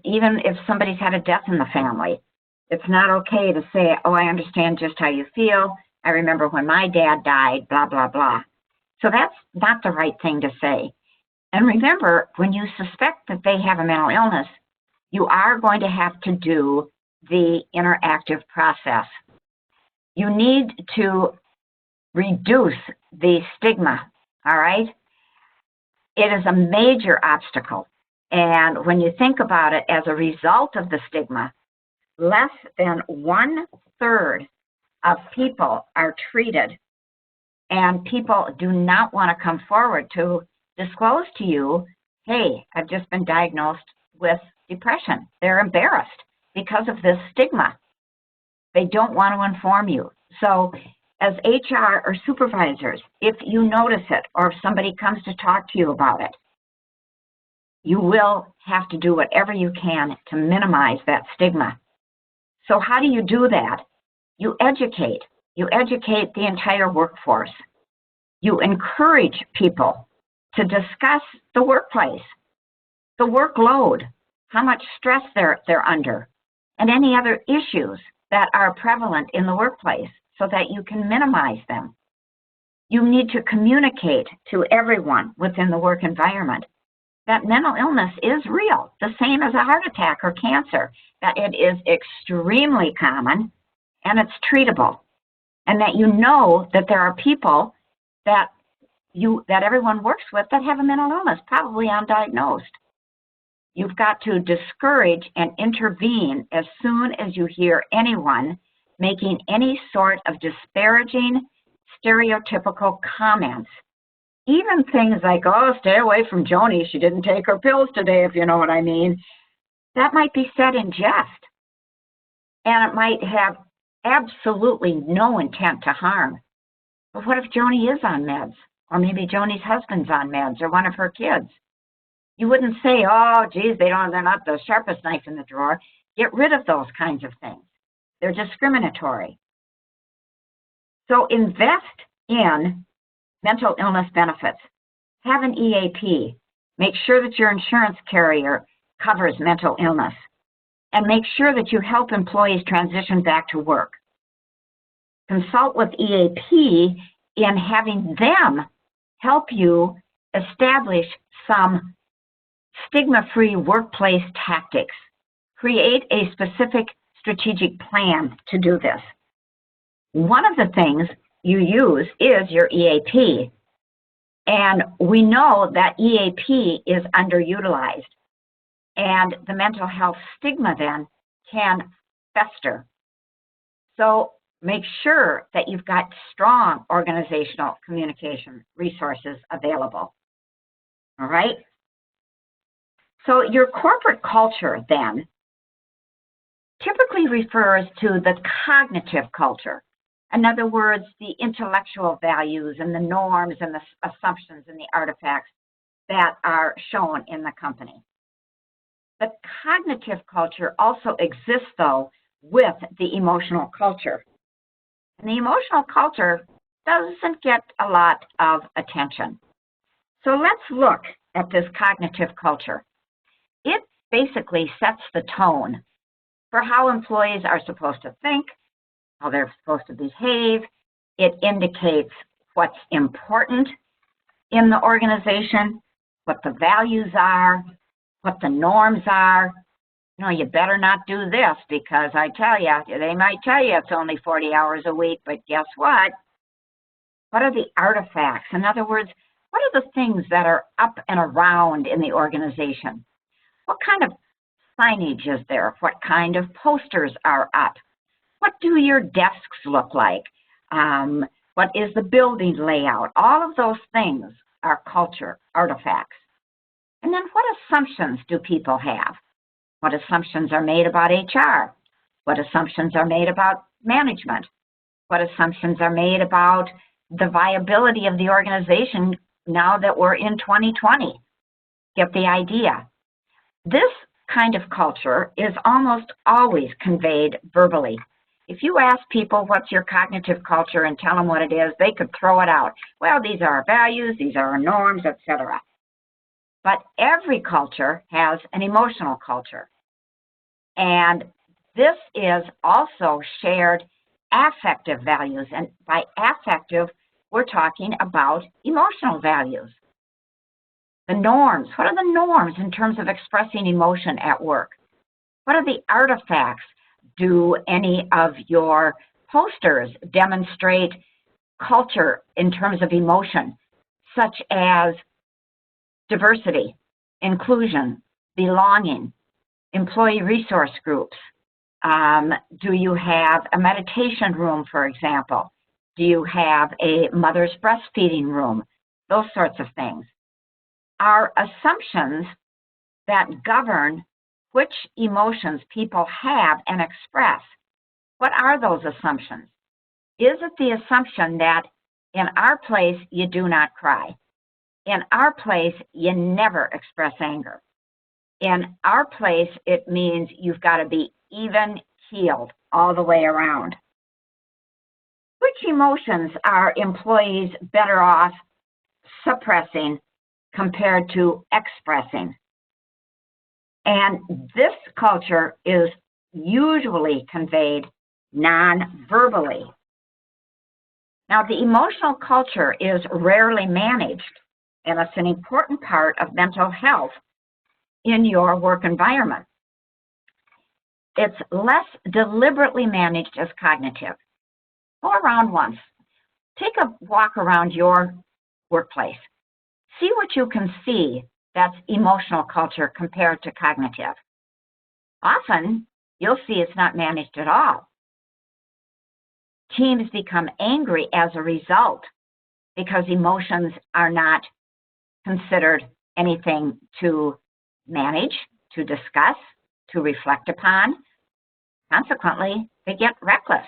Even if somebody's had a death in the family, it's not okay to say, oh, I understand just how you feel. I remember when my dad died, blah, blah, blah. So that's not the right thing to say. And remember, when you suspect that they have a mental illness, you are going to have to do the interactive process. You need to reduce the stigma, all right? It is a major obstacle. And when you think about it, as a result of the stigma, less than 1/3 of people are treated, and people do not want to come forward to disclose to you, hey, I've just been diagnosed with depression. They're embarrassed because of this stigma. They don't want to inform you. So as HR or supervisors, if you notice it or if somebody comes to talk to you about it, you will have to do whatever you can to minimize that stigma. So how do you do that? You educate. You educate the entire workforce. You encourage people to discuss the workplace, the workload, how much stress they're under, and any other issues that are prevalent in the workplace so that you can minimize them. You need to communicate to everyone within the work environment that mental illness is real, the same as a heart attack or cancer, that it is extremely common and it's treatable, and that you know that there are people that everyone works with that have a mental illness, probably undiagnosed. You've got to discourage and intervene as soon as you hear anyone making any sort of disparaging, stereotypical comments. Even things like, oh, stay away from Joni, she didn't take her pills today, if you know what I mean. That might be said in jest. And it might have absolutely no intent to harm. But what if Joni is on meds? Or maybe Joni's husband's on meds, or one of her kids? You wouldn't say, oh, geez, they're not the sharpest knife in the drawer. Get rid of those kinds of things. They're discriminatory. So invest in mental illness benefits. Have an EAP. Make sure that your insurance carrier covers mental illness. And make sure that you help employees transition back to work. Consult with EAP in having them help you establish some stigma-free workplace tactics. Create a specific strategic plan to do this. One of the things you use is your EAP. And we know that EAP is underutilized. And the mental health stigma then can fester. So make sure that you've got strong organizational communication resources available. All right? So your corporate culture then typically refers to the cognitive culture. In other words, the intellectual values and the norms and the assumptions and the artifacts that are shown in the company. The cognitive culture also exists, though, with the emotional culture. And the emotional culture doesn't get a lot of attention. So let's look at this cognitive culture. It basically sets the tone for how employees are supposed to think, how they're supposed to behave. It indicates what's important in the organization, what the values are, what the norms are. You know, you better not do this because I tell you, they might tell you it's only 40 hours a week, but guess what? What are the artifacts? In other words, what are the things that are up and around in the organization? What kind of signage is there? What kind of posters are up? What do your desks look like? What is the building layout? All of those things are culture artifacts. And then what assumptions do people have? What assumptions are made about HR? What assumptions are made about management? What assumptions are made about the viability of the organization now that we're in 2020? Get the idea. This kind of culture is almost always conveyed verbally. If you ask people what's your cognitive culture and tell them what it is, they could throw it out. Well, these are our values, these are our norms, etc. But every culture has an emotional culture. And this is also shared affective values. And by affective, we're talking about emotional values. The norms. What are the norms in terms of expressing emotion at work? What are the artifacts? Do any of your posters demonstrate culture in terms of emotion, such as diversity, inclusion, belonging, employee resource groups? Do you have a meditation room, for example? Do you have a mother's breastfeeding room? Those sorts of things are assumptions that govern which emotions people have and express. What are those assumptions? Is it the assumption that in our place, you do not cry? In our place, you never express anger. In our place, it means you've got to be even keeled all the way around. Which emotions are employees better off suppressing compared to expressing? And this culture is usually conveyed non-verbally. Now, the emotional culture is rarely managed, and it's an important part of mental health in your work environment. It's less deliberately managed as cognitive. Go around once. Take a walk around your workplace. See what you can see that's emotional culture compared to cognitive. Often, you'll see it's not managed at all. Teams become angry as a result because emotions are not considered anything to manage, to discuss, to reflect upon. Consequently, they get reckless.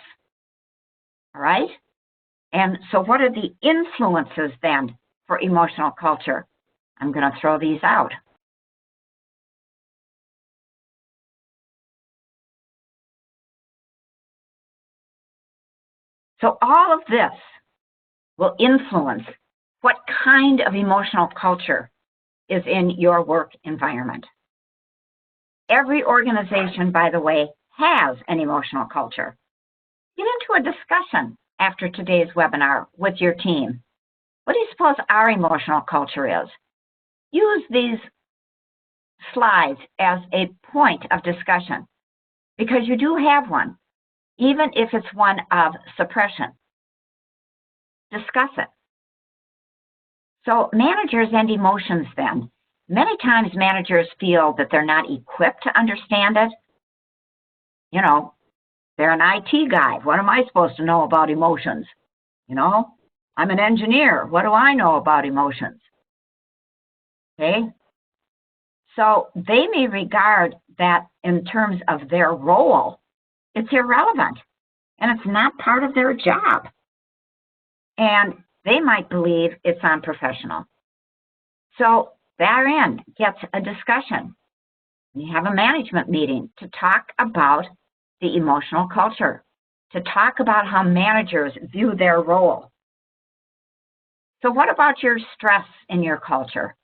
All right? And so what are the influences then for emotional culture? I'm going to throw these out. So all of this will influence what kind of emotional culture is in your work environment. Every organization, by the way, has an emotional culture. Get into a discussion after today's webinar with your team. What do you suppose our emotional culture is? Use these slides as a point of discussion because you do have one, even if it's one of suppression. Discuss it. So managers and emotions then. Many times managers feel that they're not equipped to understand it. You know, they're an IT guy. What am I supposed to know about emotions? You know, I'm an engineer. What do I know about emotions? Okay? So they may regard that in terms of their role, it's irrelevant and it's not part of their job. And they might believe it's unprofessional. So therein gets a discussion. You have a management meeting to talk about the emotional culture, to talk about how managers view their role. So what about your stress in your culture?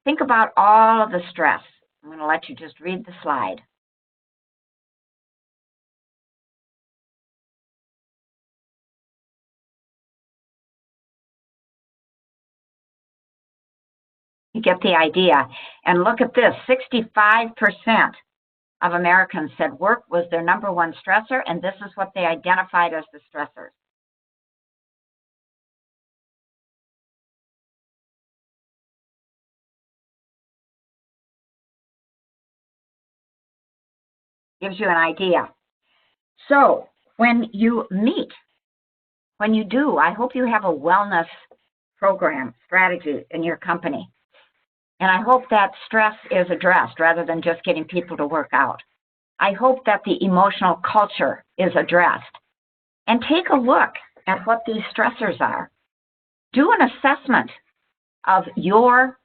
Think about all of the stress. I'm going to let you just read the slide. You get the idea. And look at this, 65% of Americans said work was their number one stressor, and this is what they identified as the stressors. Gives you an idea. So when you meet, when you do, I hope you have a wellness program, strategy in your company. And I hope that stress is addressed rather than just getting people to work out. I hope that the emotional culture is addressed. And take a look at what these stressors are. Do an assessment of your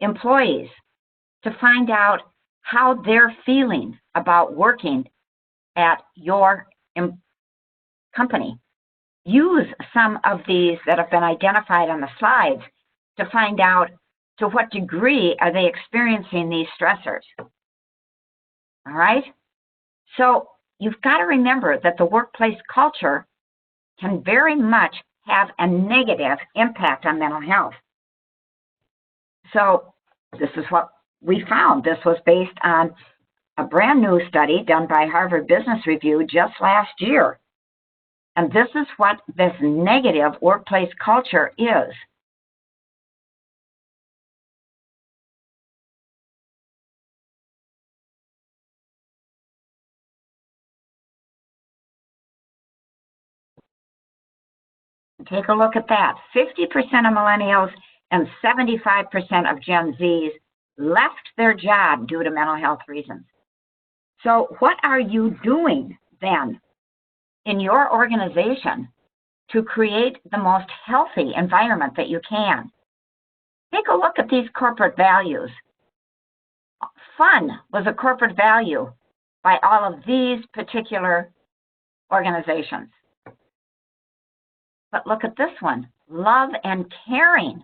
employees to find out how they're feeling about working at your company. Use some of these that have been identified on the slides to find out to what degree are they experiencing these stressors. All right? So you've got to remember that the workplace culture can very much have a negative impact on mental health. So this is what we found. This was based on a brand new study done by Harvard Business Review just last year. And this is what this negative workplace culture is. Take a look at that. 50% of millennials and 75% of Gen Zs left their job due to mental health reasons. So what are you doing then in your organization to create the most healthy environment that you can. Take a look at these corporate values. Fun was a corporate value by all of these particular organizations. But look at this one. Love and caring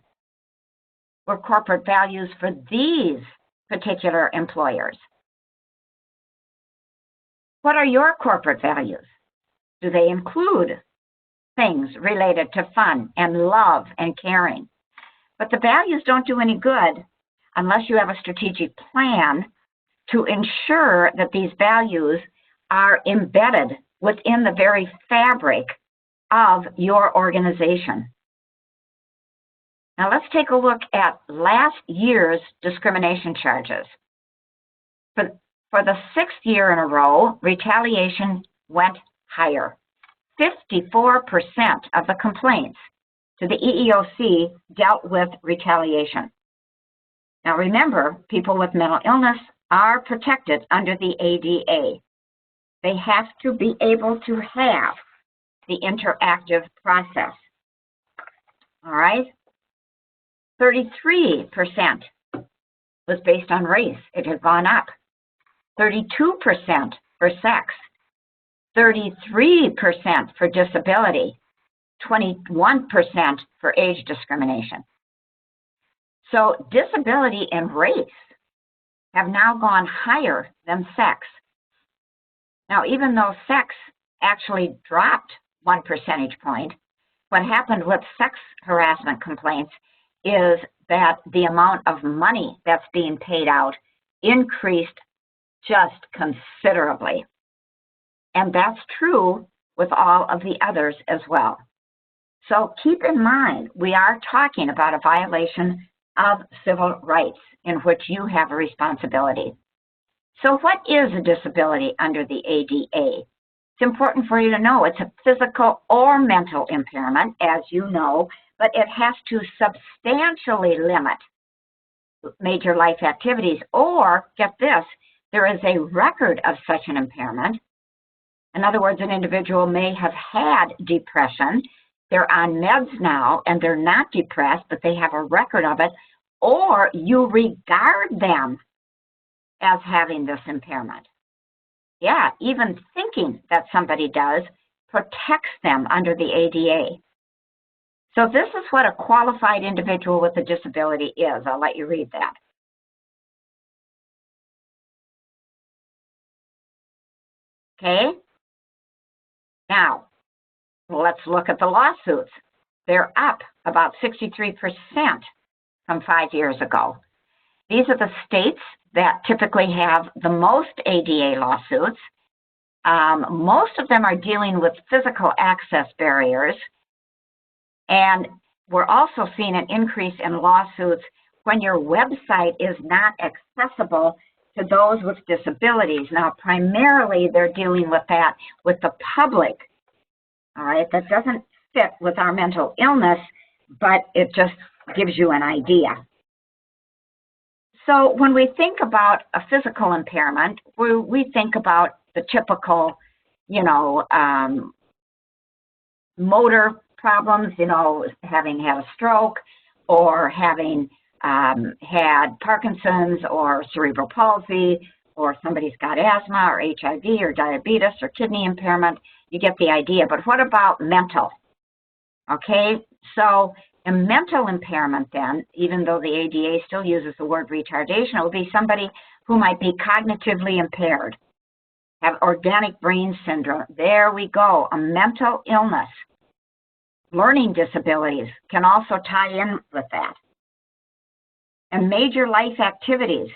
were corporate values for these particular employers. What are your corporate values? Do they include things related to fun and love and caring? But the values don't do any good unless you have a strategic plan to ensure that these values are embedded within the very fabric of your organization. Now let's take a look at last year's discrimination charges. For the 6th year in a row, retaliation went higher. 54% of the complaints to the EEOC dealt with retaliation. Now remember, people with mental illness are protected under the ADAAA. They have to be able to have the interactive process. All right? 33% was based on race. It had gone up. 32% for sex. 33% for disability. 21% for age discrimination. So disability and race have now gone higher than sex. Now, even though sex actually dropped 1 percentage point, what happened with sex harassment complaints is that the amount of money that's being paid out increased just considerably. And that's true with all of the others as well. So keep in mind, we are talking about a violation of civil rights in which you have a responsibility. So what is a disability under the ADAAA? It's important for you to know it's a physical or mental impairment, as you know, but it has to substantially limit major life activities, or, get this, there is a record of such an impairment. In other words, an individual may have had depression, they're on meds now, and they're not depressed, but they have a record of it, or you regard them as having this impairment. Yeah, even thinking that somebody does protects them under the ADAAA. So this is what a qualified individual with a disability is. I'll let you read that. Okay? Now, let's look at the lawsuits. They're up about 63% from 5 years ago. These are the states that typically have the most ADA lawsuits. Most of them are dealing with physical access barriers. And we're also seeing an increase in lawsuits when your website is not accessible to those with disabilities. Now, primarily, they're dealing with that with the public. All right, that doesn't fit with our mental illness, but it just gives you an idea. So when we think about a physical impairment, we think about the typical, motor problems, having had a stroke or having had Parkinson's or cerebral palsy, or somebody's got asthma or HIV or diabetes or kidney impairment. You get the idea. But what about mental? Okay, so a mental impairment then, even though the ADA still uses the word retardation, it will be somebody who might be cognitively impaired, have organic brain syndrome. There we go, a mental illness. Learning disabilities can also tie in with that. And major life activities.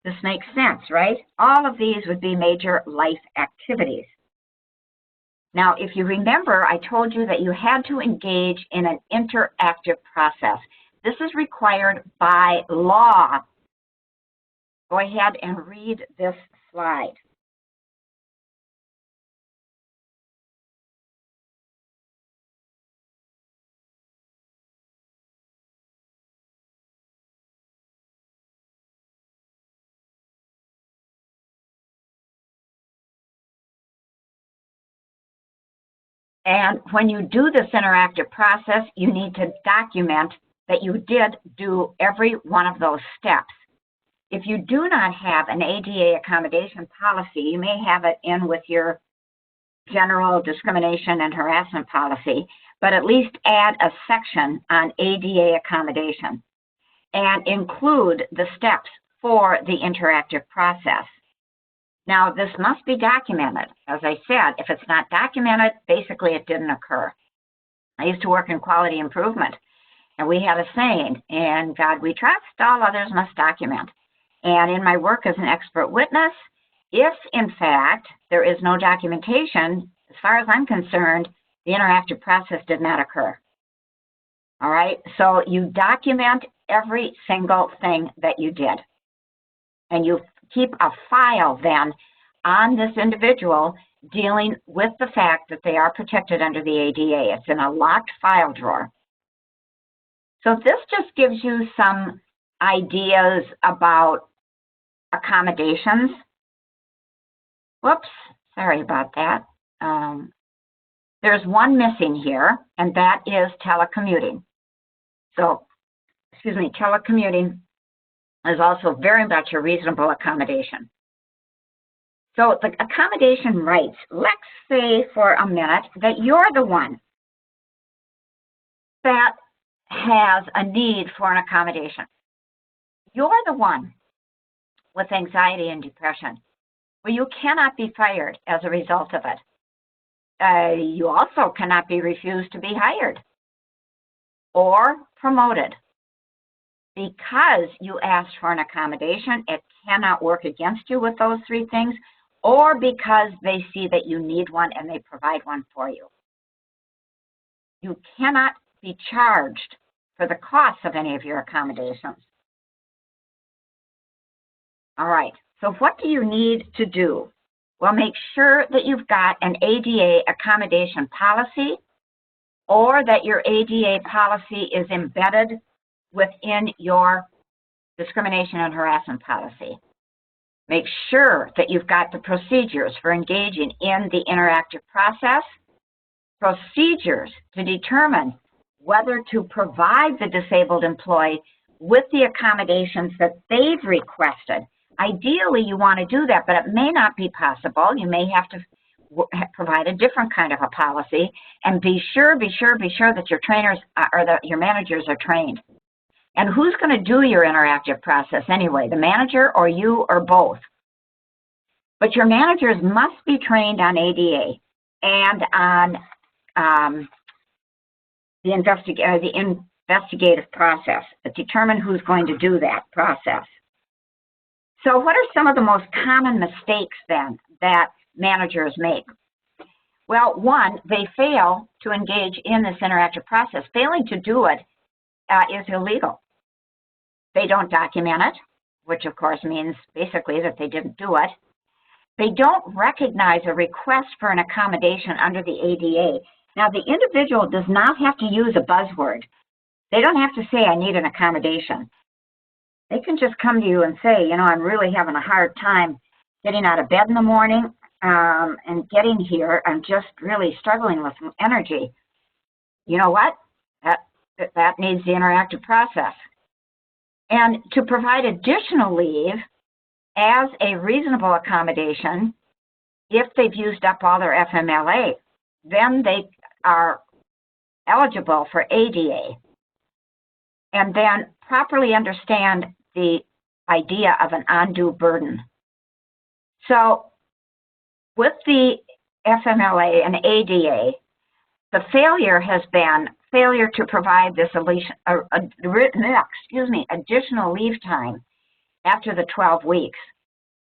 This makes sense, right? All of these would be major life activities. Now, if you remember, I told you that you had to engage in an interactive process. This is required by law. Go ahead and read this slide. And when you do this interactive process, you need to document that you did do every one of those steps. If you do not have an ADA accommodation policy, you may have it in with your general discrimination and harassment policy, but at least add a section on ADA accommodation and include the steps for the interactive process. Now, this must be documented. As I said, if it's not documented, basically it didn't occur. I used to work in quality improvement, and we had a saying, "In God we trust, all others must document." And in my work as an expert witness, if in fact there is no documentation, as far as I'm concerned, the interactive process did not occur. All right, so you document every single thing that you did. And you keep a file then on this individual dealing with the fact that they are protected under the ADA. It's in a locked file drawer. So this just gives you some ideas about accommodations. Whoops, sorry about that. There's one missing here, and that is telecommuting. So, telecommuting is also very much a reasonable accommodation. So the accommodation rights, let's say for a minute that you're the one that has a need for an accommodation. You're the one with anxiety and depression. Well, you cannot be fired as a result of it. You also cannot be refused to be hired or promoted. Because you asked for an accommodation, it cannot work against you with those three things, or because they see that you need one and they provide one for you. You cannot be charged for the cost of any of your accommodations. All right, so what do you need to do? Well, make sure that you've got an ADA accommodation policy, or that your ADA policy is embedded within your discrimination and harassment policy. Make sure that you've got the procedures for engaging in the interactive process, procedures to determine whether to provide the disabled employee with the accommodations that they've requested. Ideally, you want to do that, but it may not be possible. You may have to provide a different kind of a policy, and be sure that your trainers or your managers are trained. And who's going to do your interactive process anyway, the manager or you or both? But your managers must be trained on ADA and on the investigative process, to determine who's going to do that process. So what are some of the most common mistakes then that managers make? Well, one, they fail to engage in this interactive process. Failing to do it is illegal. They don't document it, which of course means basically that they didn't do it. They don't recognize a request for an accommodation under the ADA. Now, the individual does not have to use a buzzword. They don't have to say, "I need an accommodation." They can just come to you and say, "You know, I'm really having a hard time getting out of bed in the morning and getting here. I'm just really struggling with some energy." You know what? That needs the interactive process. And to provide additional leave as a reasonable accommodation, if they've used up all their FMLA, then they are eligible for ADA. And then properly understand the idea of an undue burden. So with the FMLA and ADA, the failure has been failure to provide this additional leave time after the 12 weeks.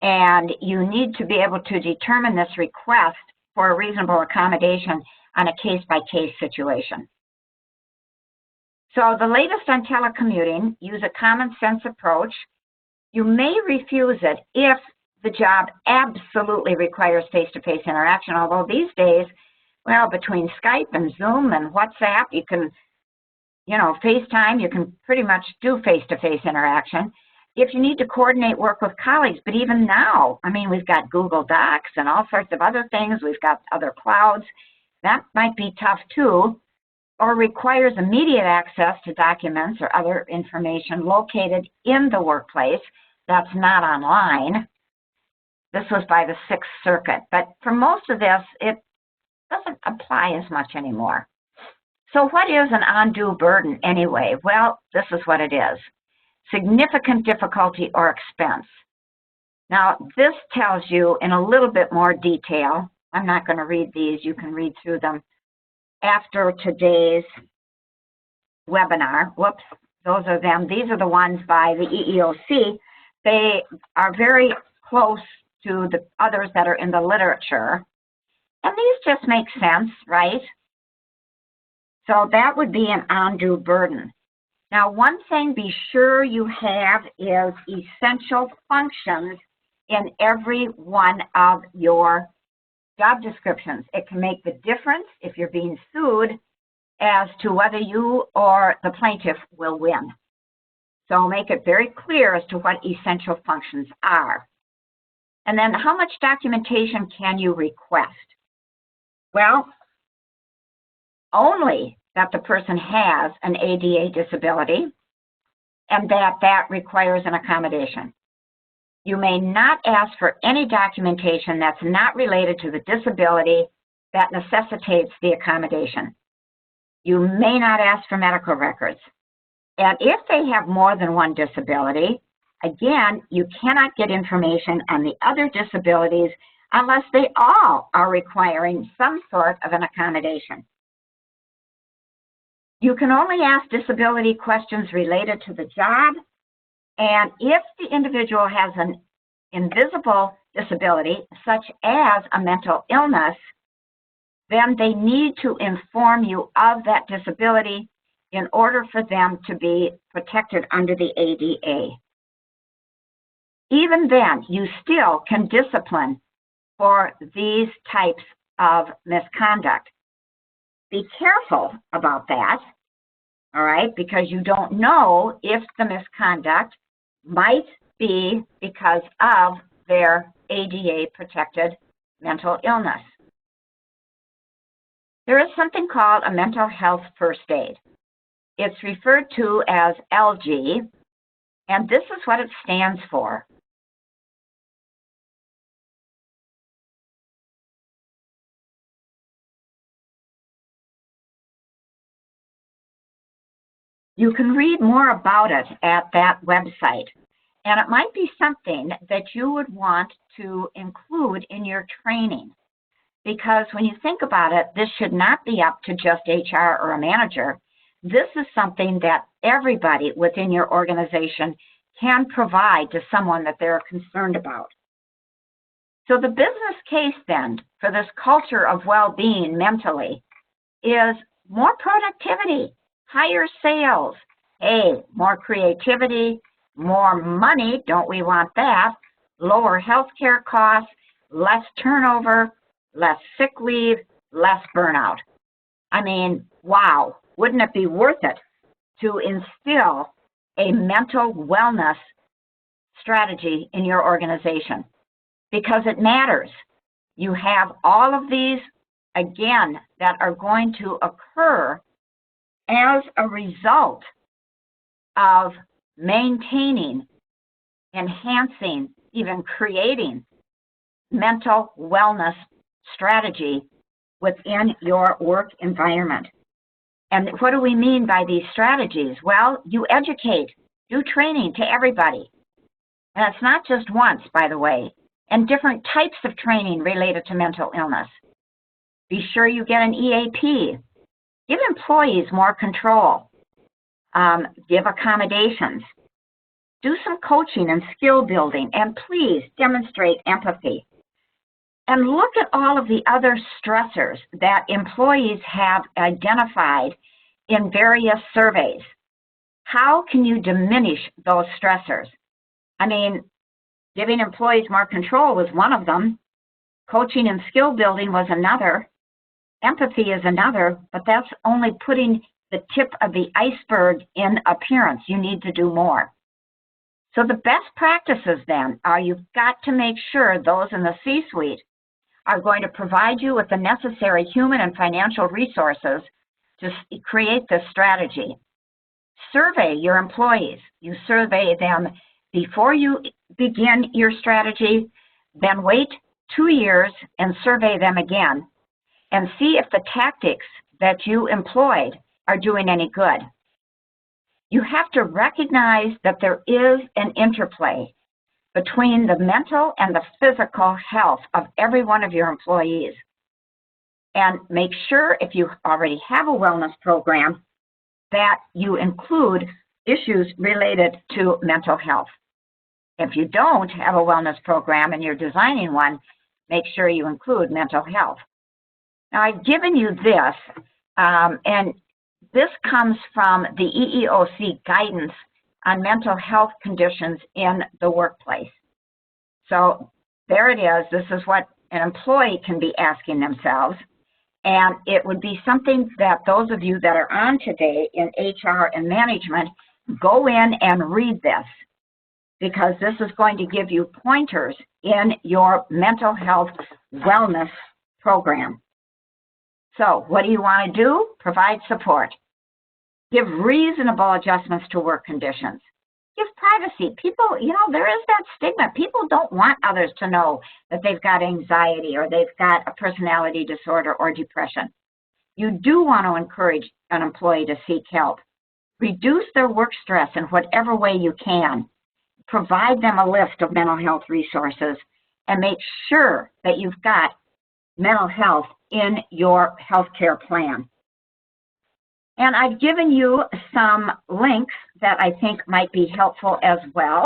And you need to be able to determine this request for a reasonable accommodation on a case-by-case situation. So the latest on telecommuting, use a common sense approach. You may refuse it if the job absolutely requires face-to-face interaction, although these days, well, between Skype and Zoom and WhatsApp, you can, FaceTime, you can pretty much do face-to-face interaction. If you need to coordinate work with colleagues, but even now, I mean, we've got Google Docs and all sorts of other things. We've got other clouds. That might be tough too, or requires immediate access to documents or other information located in the workplace that's not online. This was by the Sixth Circuit, but for most of this, it doesn't apply as much anymore. So what is an undue burden anyway? Well, this is what it is. Significant difficulty or expense. Now, this tells you in a little bit more detail. I'm not going to read these. You can read through them after today's webinar. Whoops, those are them. These are the ones by the EEOC. They are very close to the others that are in the literature. And these just make sense, right? So that would be an undue burden. Now, one thing be sure you have is essential functions in every one of your job descriptions. It can make the difference if you're being sued as to whether you or the plaintiff will win. So make it very clear as to what essential functions are. And then how much documentation can you request? Well, only that the person has an ADA disability and that requires an accommodation. You may not ask for any documentation that's not related to the disability that necessitates the accommodation. You may not ask for medical records. And if they have more than one disability, again, you cannot get information on the other disabilities unless they all are requiring some sort of an accommodation. You can only ask disability questions related to the job, and if the individual has an invisible disability, such as a mental illness, then they need to inform you of that disability in order for them to be protected under the ADA. Even then, you still can discipline for these types of misconduct. Be careful about that, all right, because you don't know if the misconduct might be because of their ADA-protected mental illness. There is something called a mental health first aid. It's referred to as LG, and this is what it stands for. You can read more about it at that website, and it might be something that you would want to include in your training, because when you think about it, this should not be up to just HR or a manager. This is something that everybody within your organization can provide to someone that they're concerned about. So the business case then for this culture of well-being mentally is more productivity, higher sales, hey, more creativity, more money, don't we want that? Lower healthcare costs, less turnover, less sick leave, less burnout. I mean, wow, wouldn't it be worth it to instill a mental wellness strategy in your organization? Because it matters. You have all of these, again, that are going to occur as a result of maintaining, enhancing, even creating mental wellness strategy within your work environment. And what do we mean by these strategies? Well, you educate, do training to everybody. And it's not just once, by the way, and different types of training related to mental illness. Be sure you get an EAP. Give employees more control. Give accommodations. Do some coaching and skill building, and please demonstrate empathy. And look at all of the other stressors that employees have identified in various surveys. How can you diminish those stressors? I mean, giving employees more control was one of them. Coaching and skill building was another. Empathy is another, but that's only putting the tip of the iceberg in appearance. You need to do more. So the best practices then are you've got to make sure those in the C-suite are going to provide you with the necessary human and financial resources to create this strategy. Survey your employees. You survey them before you begin your strategy, then wait 2 years and survey them again and see if the tactics that you employed are doing any good. You have to recognize that there is an interplay between the mental and the physical health of every one of your employees. And make sure, if you already have a wellness program, that you include issues related to mental health. If you don't have a wellness program and you're designing one, make sure you include mental health. Now, I've given you this, and this comes from the EEOC guidance on mental health conditions in the workplace. So there it is. This is what an employee can be asking themselves. And it would be something that those of you that are on today in HR and management, go in and read this, because this is going to give you pointers in your mental health wellness program. So what do you want to do? Provide support. Give reasonable adjustments to work conditions. Give privacy. People, there is that stigma. People don't want others to know that they've got anxiety or they've got a personality disorder or depression. You do want to encourage an employee to seek help. Reduce their work stress in whatever way you can. Provide them a list of mental health resources and make sure that you've got mental health in your healthcare plan. And I've given you some links that I think might be helpful as well.